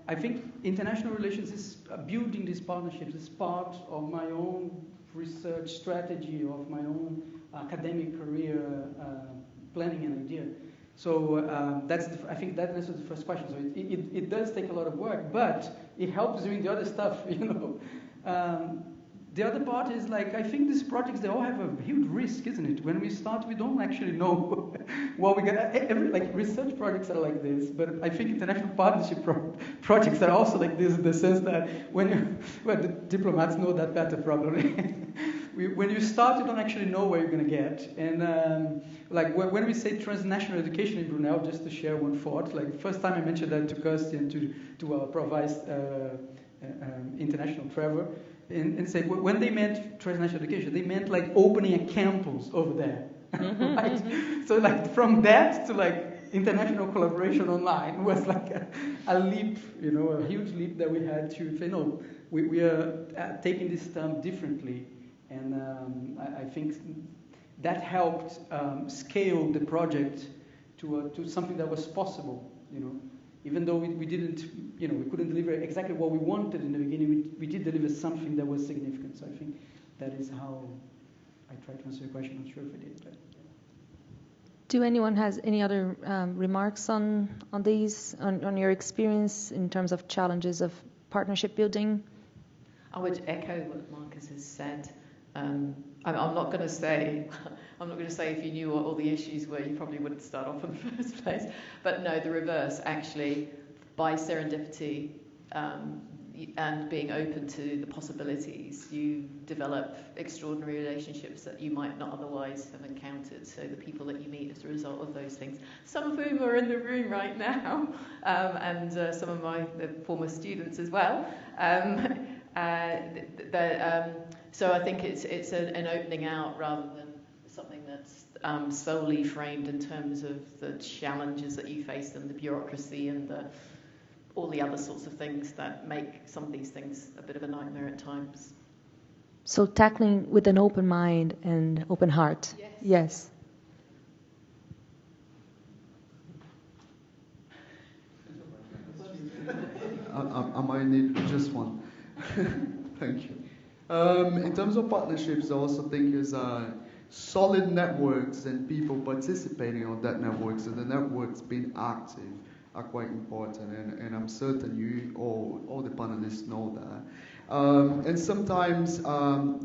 I think international relations is building these partnerships is part of my own research strategy, of my own academic career planning and idea. So I think that answers the first question. So it does take a lot of work, but it helps doing the other stuff, The other part is, like, I think these projects, they all have a huge risk, isn't it? When we start, we don't actually know what we're gonna. Like, research projects are like this, but I think international partnership projects are also like this in the sense that the diplomats know that better probably. When you start, you don't actually know where you're going to get. And like when we say transnational education in Brunel, just to share one thought, like the first time I mentioned that to Kirsty and to our provised international traveler, and say when they meant transnational education, they meant like opening a campus over there, right? So like from that to like international collaboration online was like a leap, a huge leap that we had to say, no, we are taking this term differently. And I think that helped scale the project to something that was possible, Even though we didn't, we couldn't deliver exactly what we wanted in the beginning, we did deliver something that was significant. So I think that is how I tried to answer your question. I'm not sure if I did, but. Do anyone has any other remarks on these, on your experience in terms of challenges of partnership building? I would echo what Marcus has said. I'm not going to say if you knew what all the issues were, you probably wouldn't start off in the first place. But no, the reverse, actually, by serendipity and being open to the possibilities, you develop extraordinary relationships that you might not otherwise have encountered. So the people that you meet as a result of those things, some of whom are in the room right now, and some of my former students as well. So I think it's an opening out rather than something that's solely framed in terms of the challenges that you face and the bureaucracy and all the other sorts of things that make some of these things a bit of a nightmare at times. So tackling with an open mind and open heart. Yes. I might need just one. Thank you. In terms of partnerships, I also think is solid networks and people participating on that network, so the networks being active are quite important, and I'm certain you all the panelists know that. And sometimes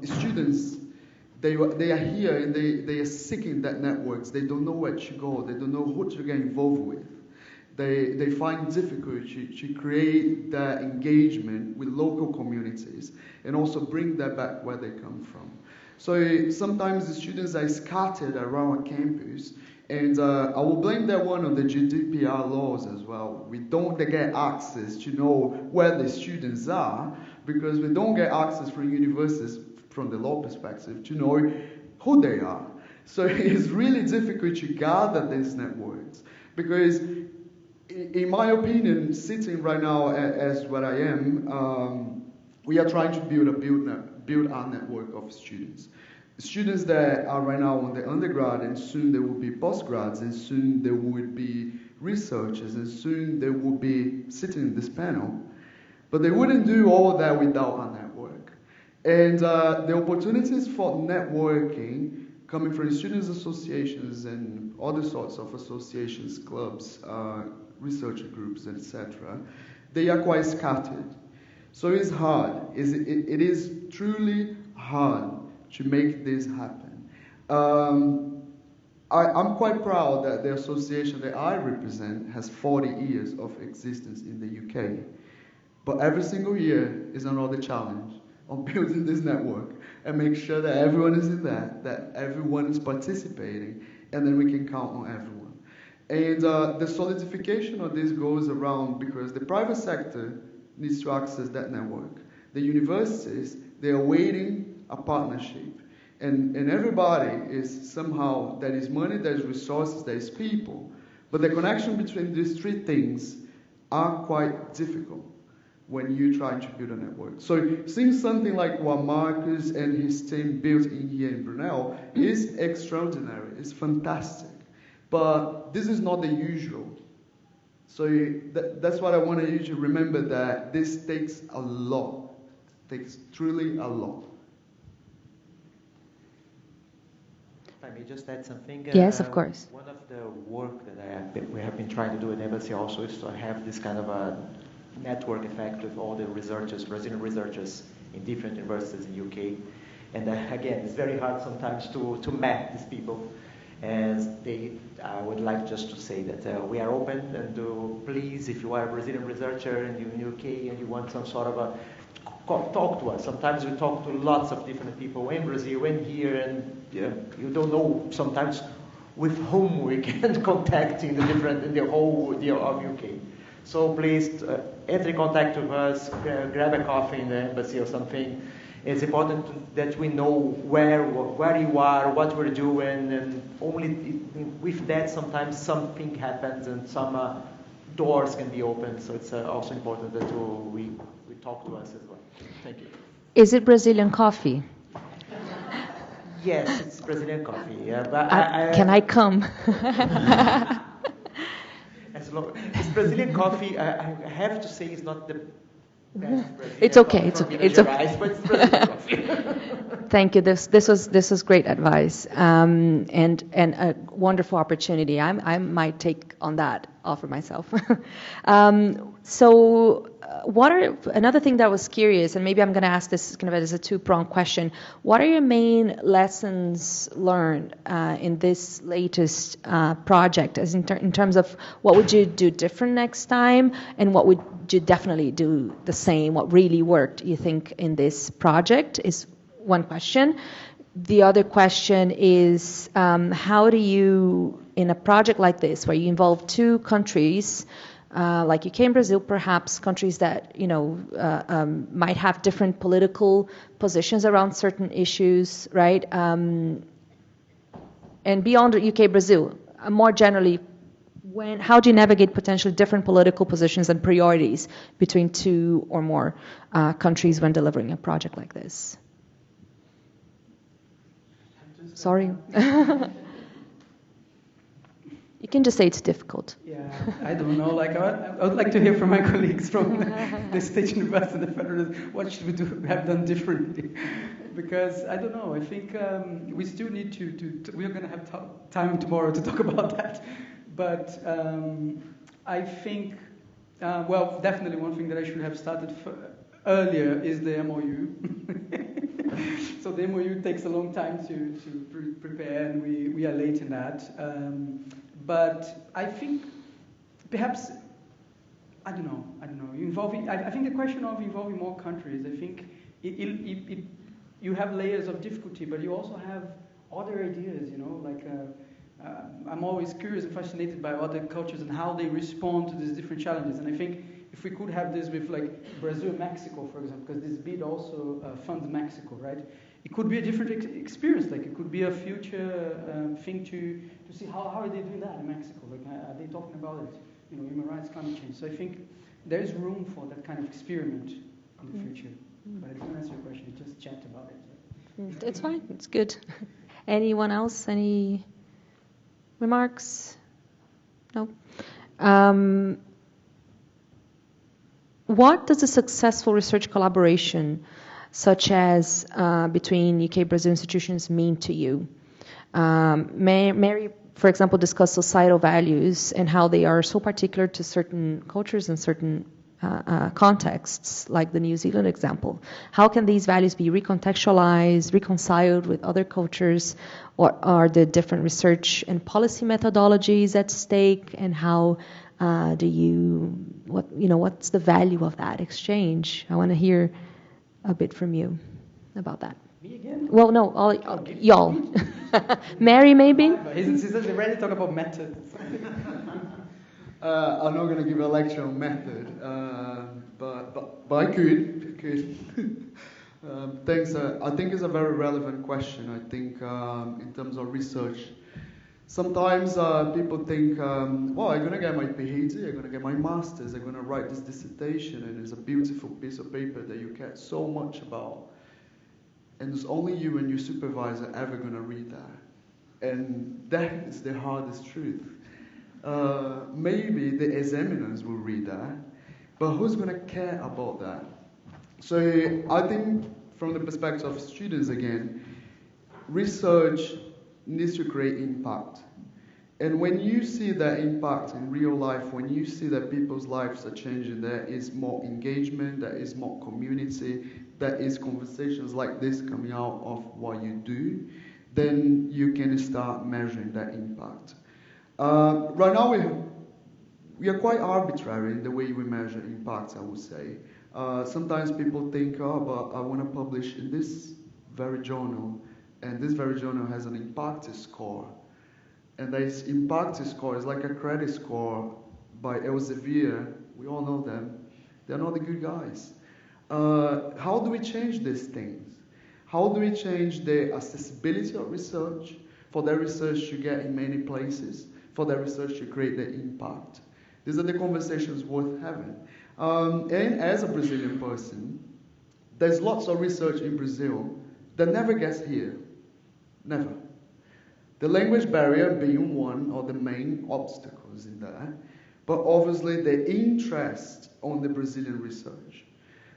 students, they are here and they are seeking that networks. They don't know where to go. They don't know who to get involved with. They find difficult to create that engagement with local communities and also bring that back where they come from. So sometimes the students are scattered around a campus And I will blame that one on the GDPR laws as well. We don't get access to know where the students are, because we don't get access from universities, from the law perspective, to know who they are. So it's really difficult to gather these networks, because in my opinion, sitting right now as what I am, we are trying to build our network of students. Students that are right now on the undergrad, and soon there will be postgrads, and soon there will be researchers, and soon they will be sitting in this panel. But they wouldn't do all of that without our network. And the opportunities for networking coming from students' associations and other sorts of associations, clubs, researcher groups, etc., they are quite scattered. So it's hard. It is truly hard to make this happen. I'm quite proud that the association that I represent has 40 years of existence in the UK. But every single year is another challenge on building this network and make sure that everyone is in that everyone is participating, and then we can count on everyone. And the solidification of this goes around because the private sector needs to access that network. The universities, they are waiting a partnership. And everybody is somehow, there is money, there is resources, there is people. But the connection between these three things are quite difficult when you're trying to build a network. So seeing something like what Marcus and his team built in here in Brunel is extraordinary, it's fantastic. But this is not the usual. So that's what I wanted you to remember, that this takes a lot. It takes truly a lot. If I may just add something. Yes, of course. One of the work that we have been trying to do in embassy also is to have this kind of a network effect with all the researchers, Brazilian researchers in different universities in the UK. And again, it's very hard sometimes to map these people. And I would like just to say that we are open, and please, if you are a Brazilian researcher and you're in the UK and you want some sort of talk to us. Sometimes we talk to lots of different people in Brazil and here, and you don't know sometimes with whom we can contact in the whole of UK. So please enter in contact with us, grab a coffee in the embassy or something. It's important that we know where you are, what we're doing, and only with that sometimes something happens and some doors can be opened. So it's also important that we talk to us as well. Thank you. Is it Brazilian coffee? Yes, it's Brazilian coffee. Yeah, but can I come? It's Brazilian coffee. I have to say, it's not the best Brazilian it's okay. It's okay. It's okay. But it's Brazilian coffee. Thank you. This was great advice, and a wonderful opportunity. I might take on that offer myself. So, another thing that was curious, and maybe I'm going to ask this kind of as a two-pronged question. What are your main lessons learned in this latest project, as in terms of what would you do different next time, and what would you definitely do the same? What really worked, you think, in this project is one question. The other question is, how do you, in a project like this, where you involve two countries, like UK and Brazil, perhaps countries that might have different political positions around certain issues, right? And beyond UK, Brazil, more generally, how do you navigate potentially different political positions and priorities between two or more countries when delivering a project like this? Sorry. You can just say it's difficult. Yeah, I don't know. I would like to hear from my colleagues from the State University and the Federal. What should we have done differently? Because I don't know. I think we still need to we're going to have time tomorrow to talk about that. But I think, definitely one thing that I should have started earlier is the MOU. So the MOU takes a long time to prepare, and we are late in that. But I think perhaps, I don't know. I think the question of involving more countries, I think you have layers of difficulty, but you also have other ideas, I'm always curious and fascinated by other cultures and how they respond to these different challenges. And I think if we could have this with like Brazil and Mexico, for example, because this bid also funds Mexico, right? It could be a different experience. Like it could be a future thing to see how are they doing that in Mexico? Like are they talking about it? You know, human rights, climate change. So I think there is room for that kind of experiment in the future. But I didn't answer your question. I just chat about it. It's fine. It's good. Anyone else? Any remarks? No. What does a successful research collaboration, such as between UK-Brazil institutions, mean to you? Mary, for example, discussed societal values and how they are so particular to certain cultures and certain contexts, like the New Zealand example. How can these values be recontextualized, reconciled with other cultures, or are there different research and policy methodologies at stake? And how what's the value of that exchange? I want to hear a bit from you about that. Me again? Well, no, y'all. Mary, maybe? She's ready to talk about methods. I'm not going to give a lecture on method, but I could. Thanks. I think it's a very relevant question. I think in terms of research, sometimes people think, well, I'm going to get my PhD, I'm going to get my master's, I'm going to write this dissertation, and it's a beautiful piece of paper that you care so much about. And it's only you and your supervisor ever going to read that. And that is the hardest truth. Maybe the examiners will read that, but who's going to care about that? So I think from the perspective of students again, research needs to create impact. And when you see that impact in real life, when you see that people's lives are changing, there is more engagement, there is more community, there is conversations like this coming out of what you do, then you can start measuring that impact. Right now we are quite arbitrary in the way we measure impact, I would say. Sometimes people think, oh, but I want to publish in this very journal, and this very journal has an impact score. And this impact score is like a credit score by Elsevier. We all know them. They're not the good guys. How do we change these things? How do we change the accessibility of research, for that research to get in many places, for that research to create the impact? These are the conversations worth having. And as a Brazilian person, there's lots of research in Brazil that never gets here. Never. The language barrier being one of the main obstacles in that, but obviously the interest on the Brazilian research.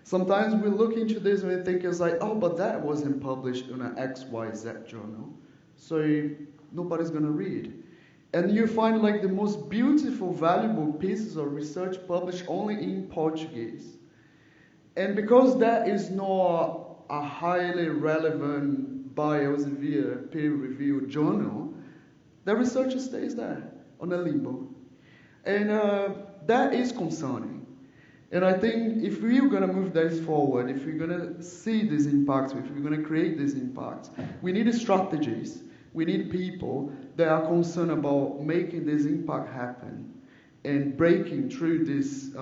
Sometimes we look into this and we think it's like, oh, but that wasn't published in an XYZ journal, so nobody's going to read. And you find like the most beautiful, valuable pieces of research published only in Portuguese. And because that is not a highly relevant by Elsevier peer-reviewed journal, the research stays there on a limbo. And that is concerning. And I think if we're going to move this forward, if we're going to see these impacts, if we're going to create these impacts, we need strategies. We need people that are concerned about making this impact happen and breaking through these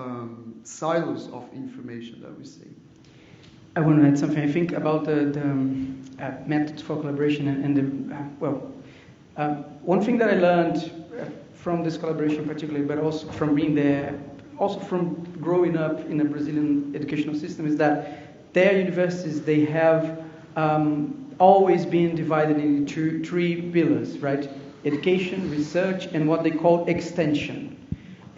silos of information that we see. I want to add something. I think about the methods for collaboration and one thing that I learned from this collaboration particularly, but also from being there, also from growing up in a Brazilian educational system, is that their universities, they have always been divided into three pillars, right? Education, research, and what they call extension.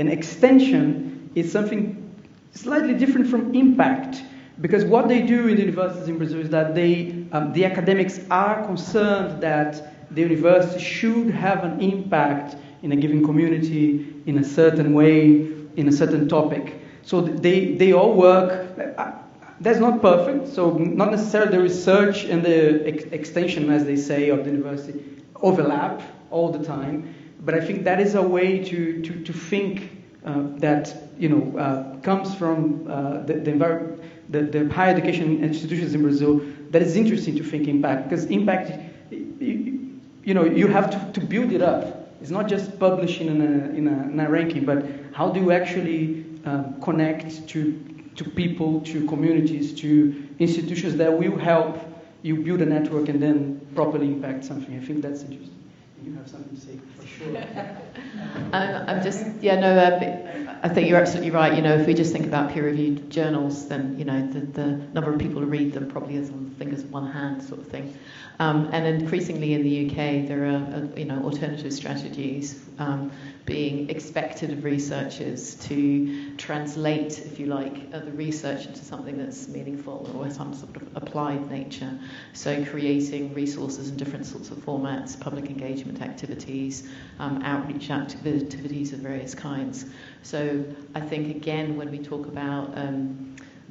And extension is something slightly different from impact, because what they do in the universities in Brazil is that the academics are concerned that the university should have an impact in a given community, in a certain way, in a certain topic. So they all work. That's not perfect, so not necessarily the research and the extension, as they say, of the university overlap all the time. But I think that is a way to think that comes from the higher education institutions in Brazil that is interesting to think impact, because impact, you you have to build it up. It's not just publishing in a ranking, but how do you actually connect to people, to communities, to institutions that will help you build a network and then properly impact something. I think that's interesting. You have something to say for sure. I think you're absolutely right. If we just think about peer-reviewed journals, then the number of people who read them probably is on the fingers of one hand, sort of thing. And increasingly in the UK, there are alternative strategies being expected of researchers to translate, if you like, the research into something that's meaningful or some sort of applied nature. So creating resources in different sorts of formats, public engagement activities, outreach activities of various kinds. So I think, again, when we talk about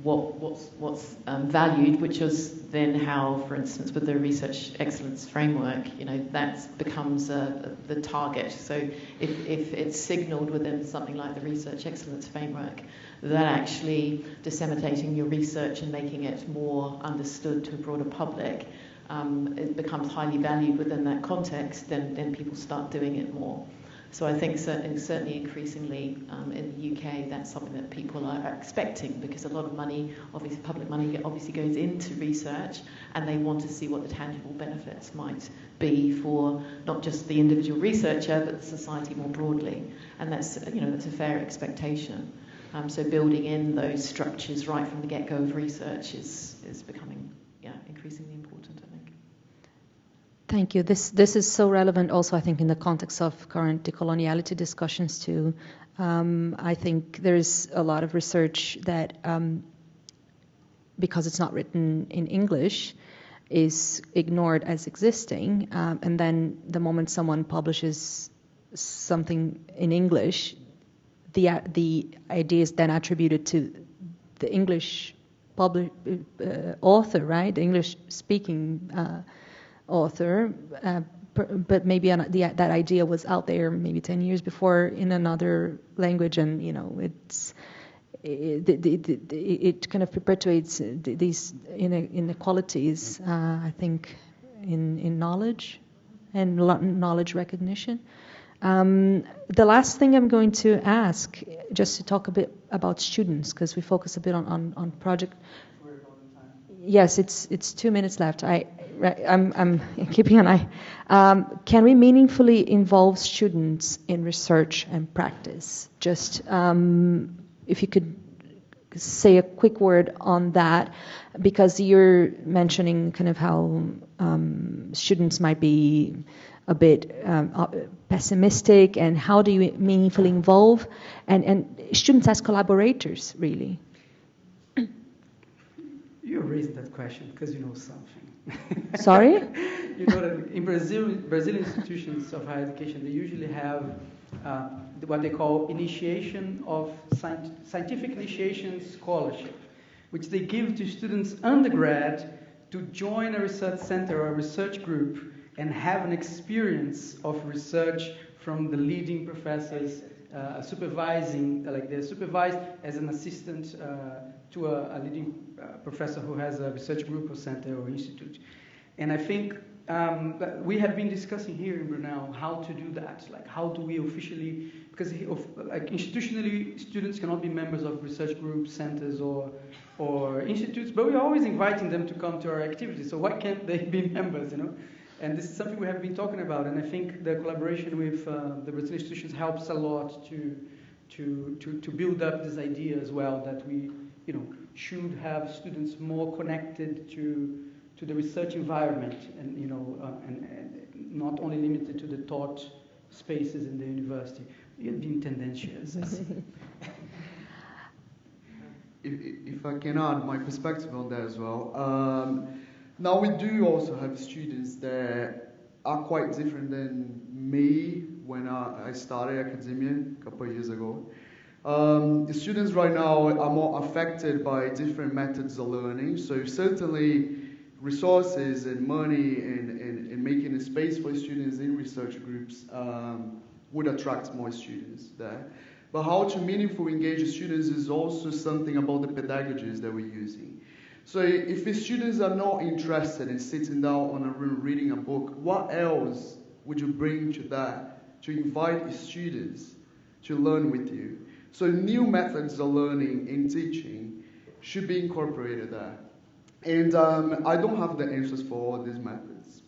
what's valued, which is then how, for instance, with the research excellence framework, that becomes the target. So if it's signalled within something like the research excellence framework that actually disseminating your research and making it more understood to a broader public, it becomes highly valued within that context, then people start doing it more. So I think certainly increasingly in the UK, that's something that people are expecting, because a lot of money, obviously public money, obviously goes into research, and they want to see what the tangible benefits might be for not just the individual researcher, but the society more broadly. And that's a fair expectation. So building in those structures right from the get-go of research is becoming increasingly important, I think. Thank you. This is so relevant also, I think, in the context of current decoloniality discussions too. I think there's a lot of research that, because it's not written in English, is ignored as existing. And then the moment someone publishes something in English, the idea is then attributed to the English author, right? The English-speaking author, but maybe that idea was out there maybe 10 years before in another language, and it kind of perpetuates these inequalities, I think, in knowledge and knowledge recognition. The last thing I'm going to ask, just to talk a bit about students, because we focus a bit on project. Yes, it's 2 minutes left. I'm keeping an eye. Can we meaningfully involve students in research and practice? Just if you could say a quick word on that, because you're mentioning kind of how students might be a bit pessimistic, and how do you meaningfully involve and students as collaborators, really? You raised that question because you know something. Sorry? You know that in Brazilian institutions of higher education, they usually have what they call initiation of scientific initiation scholarship, which they give to students undergrad to join a research center or a research group and have an experience of research from the leading professors supervising, like they're supervised as an assistant to a leading professor who has a research group or center or institute. And I think we have been discussing here in Brunel how to do that. Like, how do we officially, because institutionally students cannot be members of research groups, centers, or institutes, but we're always inviting them to come to our activities. So why can't they be members, And this is something we have been talking about, and I think the collaboration with the Brazilian institutions helps a lot to build up this idea as well, that we should have students more connected to the research environment, and and not only limited to the taught spaces in the university. You're being tendentious. If I can add my perspective on that as well. Now we do also have students that are quite different than me when I started academia a couple of years ago. The students right now are more affected by different methods of learning, so certainly resources and money and making a space for students in research groups would attract more students there. But how to meaningfully engage students is also something about the pedagogies that we're using. So if the students are not interested in sitting down on a room reading a book, what else would you bring to that to invite students to learn with you? So new methods of learning and teaching should be incorporated there. And I don't have the answers for all these methods.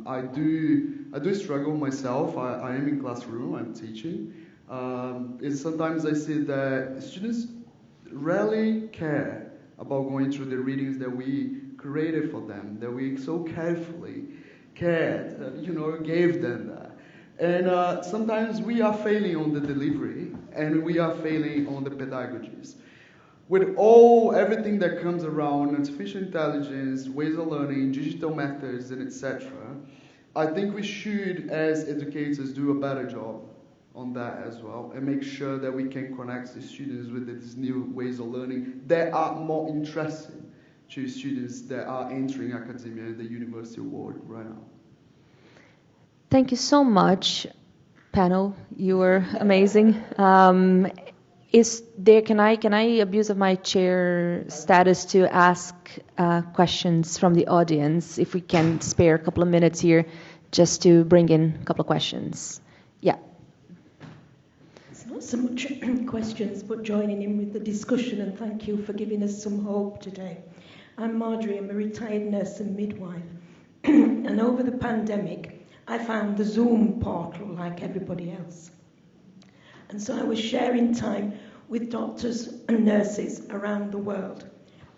I do struggle myself. I am in classroom, I'm teaching. And sometimes I see that students rarely care about going through the readings that we created for them, that we so carefully cared, gave them that. And sometimes we are failing on the delivery, and we are failing on the pedagogies. With everything that comes around artificial intelligence, ways of learning, digital methods, and etc., I think we should, as educators, do a better job on that as well, and make sure that we can connect the students with these new ways of learning that are more interesting to students that are entering academia and the university world right now. Thank you so much, panel. You were amazing. Can I abuse of my chair status to ask questions from the audience? If we can spare a couple of minutes here, just to bring in a couple of questions. Yeah. It's not so much questions, but joining in with the discussion, and thank you for giving us some hope today. I'm Marjorie, I'm a retired nurse and midwife, and over the pandemic, I found the Zoom portal like everybody else. And so I was sharing time with doctors and nurses around the world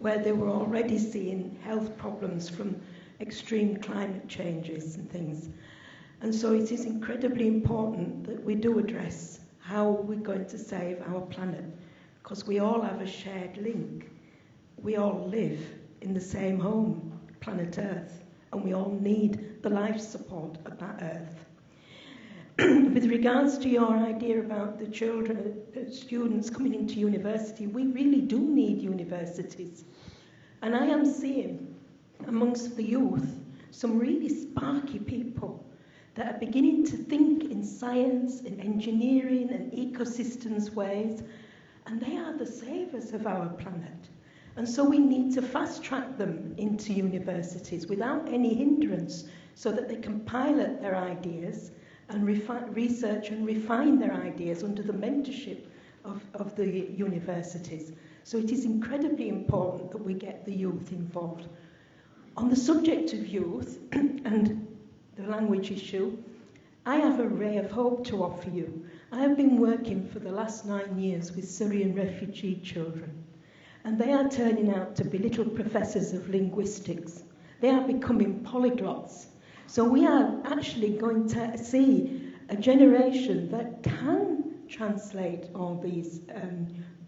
where they were already seeing health problems from extreme climate changes and things. And so it is incredibly important that we do address how we're going to save our planet, because we all have a shared link. We all live in the same home, planet Earth, and we all need the life support of that Earth. With regards to your idea about the children, students coming into university, we really do need universities. And I am seeing amongst the youth some really sparky people that are beginning to think in science, in engineering and ecosystems ways, and they are the saviours of our planet. And so we need to fast track them into universities without any hindrance so that they can pilot their ideas and research and refine their ideas under the mentorship of the universities. So it is incredibly important that we get the youth involved. On the subject of youth and the language issue, I have a ray of hope to offer you. I have been working for the last 9 years with Syrian refugee children, and they are turning out to be little professors of linguistics. They are becoming polyglots. So we are actually going to see a generation that can translate all these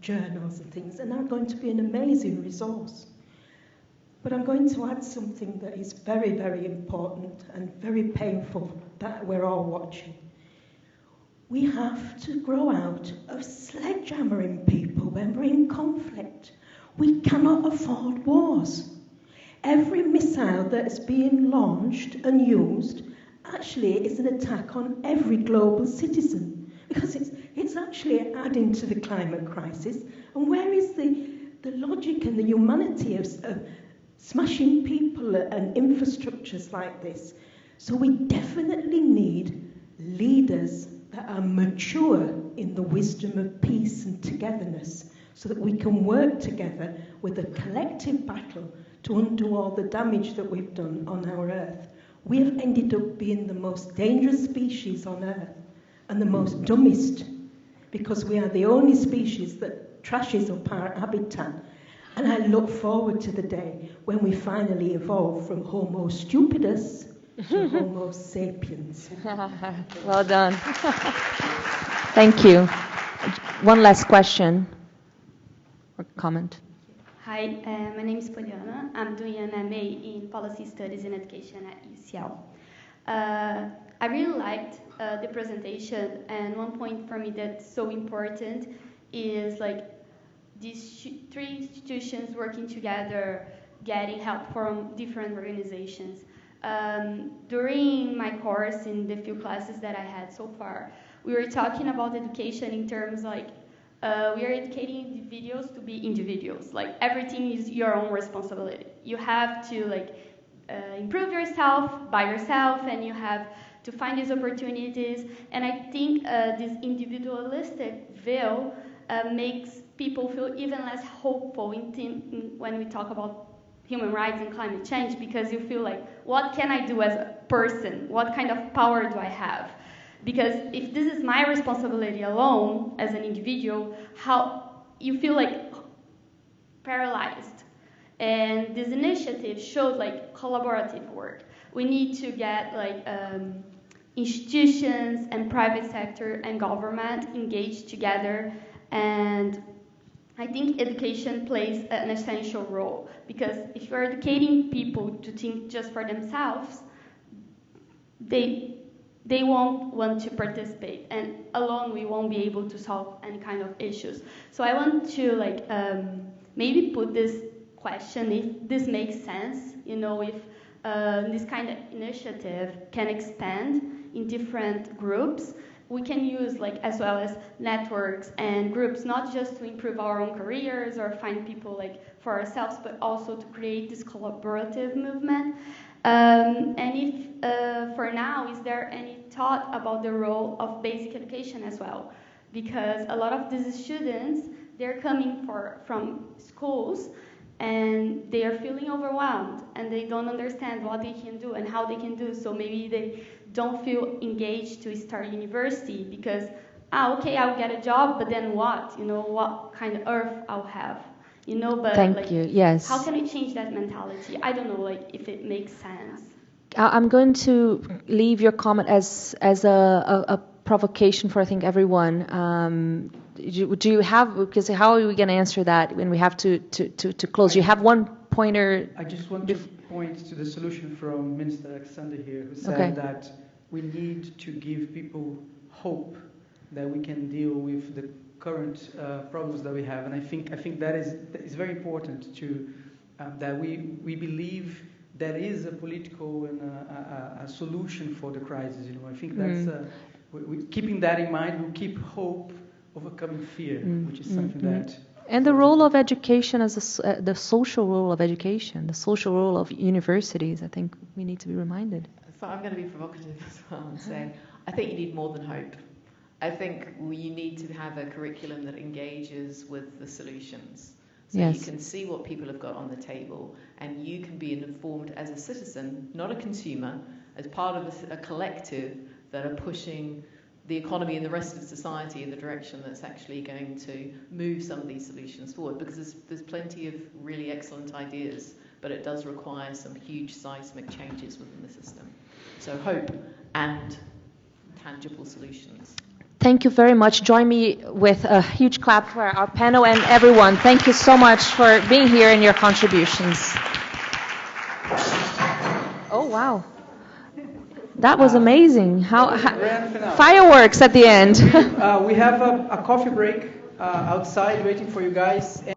journals and things, and are going to be an amazing resource. But I'm going to add something that is very, very important and very painful that we're all watching. We have to grow out of sledgehammering people when we're in conflict. We cannot afford wars. Every missile that is being launched and used actually is an attack on every global citizen, because it's actually adding to the climate crisis. And where is the logic and the humanity of smashing people and infrastructures like this? So we definitely need leaders that are mature in the wisdom of peace and togetherness, so that we can work together with a collective battle to undo all the damage that we've done on our Earth. We have ended up being the most dangerous species on Earth and the most dumbest, because we are the only species that trashes up our habitat. And I look forward to the day when we finally evolve from Homo stupidus to Homo sapiens. Well done. Thank you. One last question or comment. Hi, my name is Juliano. I'm doing an MA in Policy Studies in Education at UCL. I really liked the presentation, and one point for me that's so important is like these three institutions working together, getting help from different organizations. During my course, in the few classes that I had so far, we were talking about education in terms like we are educating individuals to be individuals. Like everything is your own responsibility. You have to like improve yourself by yourself, and you have to find these opportunities. And I think this individualistic view makes people feel even less hopeful when we talk about human rights and climate change, because you feel like, what can I do as a person? What kind of power do I have? Because if this is my responsibility alone as an individual, how you feel like paralyzed. And this initiative showed like collaborative work. We need to get like institutions and private sector and government engaged together. And I think education plays an essential role, because if you're educating people to think just for themselves, they won't want to participate, and alone we won't be able to solve any kind of issues. So I want to like maybe put this question, if this makes sense, if this kind of initiative can expand in different groups. We can use like as well as networks and groups, not just to improve our own careers or find people like for ourselves, but also to create this collaborative movement. And if for now, is there any thought about the role of basic education as well? Because a lot of these students, they're coming from schools and they are feeling overwhelmed and they don't understand what they can do and how they can do. So maybe they don't feel engaged to start university because, okay, I'll get a job, but then what? What kind of earth I'll have? But Thank you. Yes. How can we change that mentality? I don't know, like if it makes sense. I'm going to leave your comment as a provocation for I think everyone. Do you have, because how are we going to answer that when we have to close? You have one pointer. I just want to point to the solution from Minister Alexandre here, who said that we need to give people hope that we can deal with the current problems that we have, and I think that is very important to that we believe there is a political and a solution for the crisis. I think that's keeping that in mind will keep hope overcoming fear, which is something that. And the role of education as the social role of education, the social role of universities, I think we need to be reminded. So I'm going to be provocative as well and say, I think you need more than hope. I think you need to have a curriculum that engages with the solutions. So you can see what people have got on the table, and you can be informed as a citizen, not a consumer, as part of a collective that are pushing the economy and the rest of society in the direction that's actually going to move some of these solutions forward, because there's plenty of really excellent ideas, but it does require some huge seismic changes within the system. So hope and tangible solutions. Thank you very much. Join me with a huge clap for our panel and everyone. Thank you so much for being here and your contributions. Oh, wow. That was amazing. Fireworks at the end. We have a coffee break outside waiting for you guys.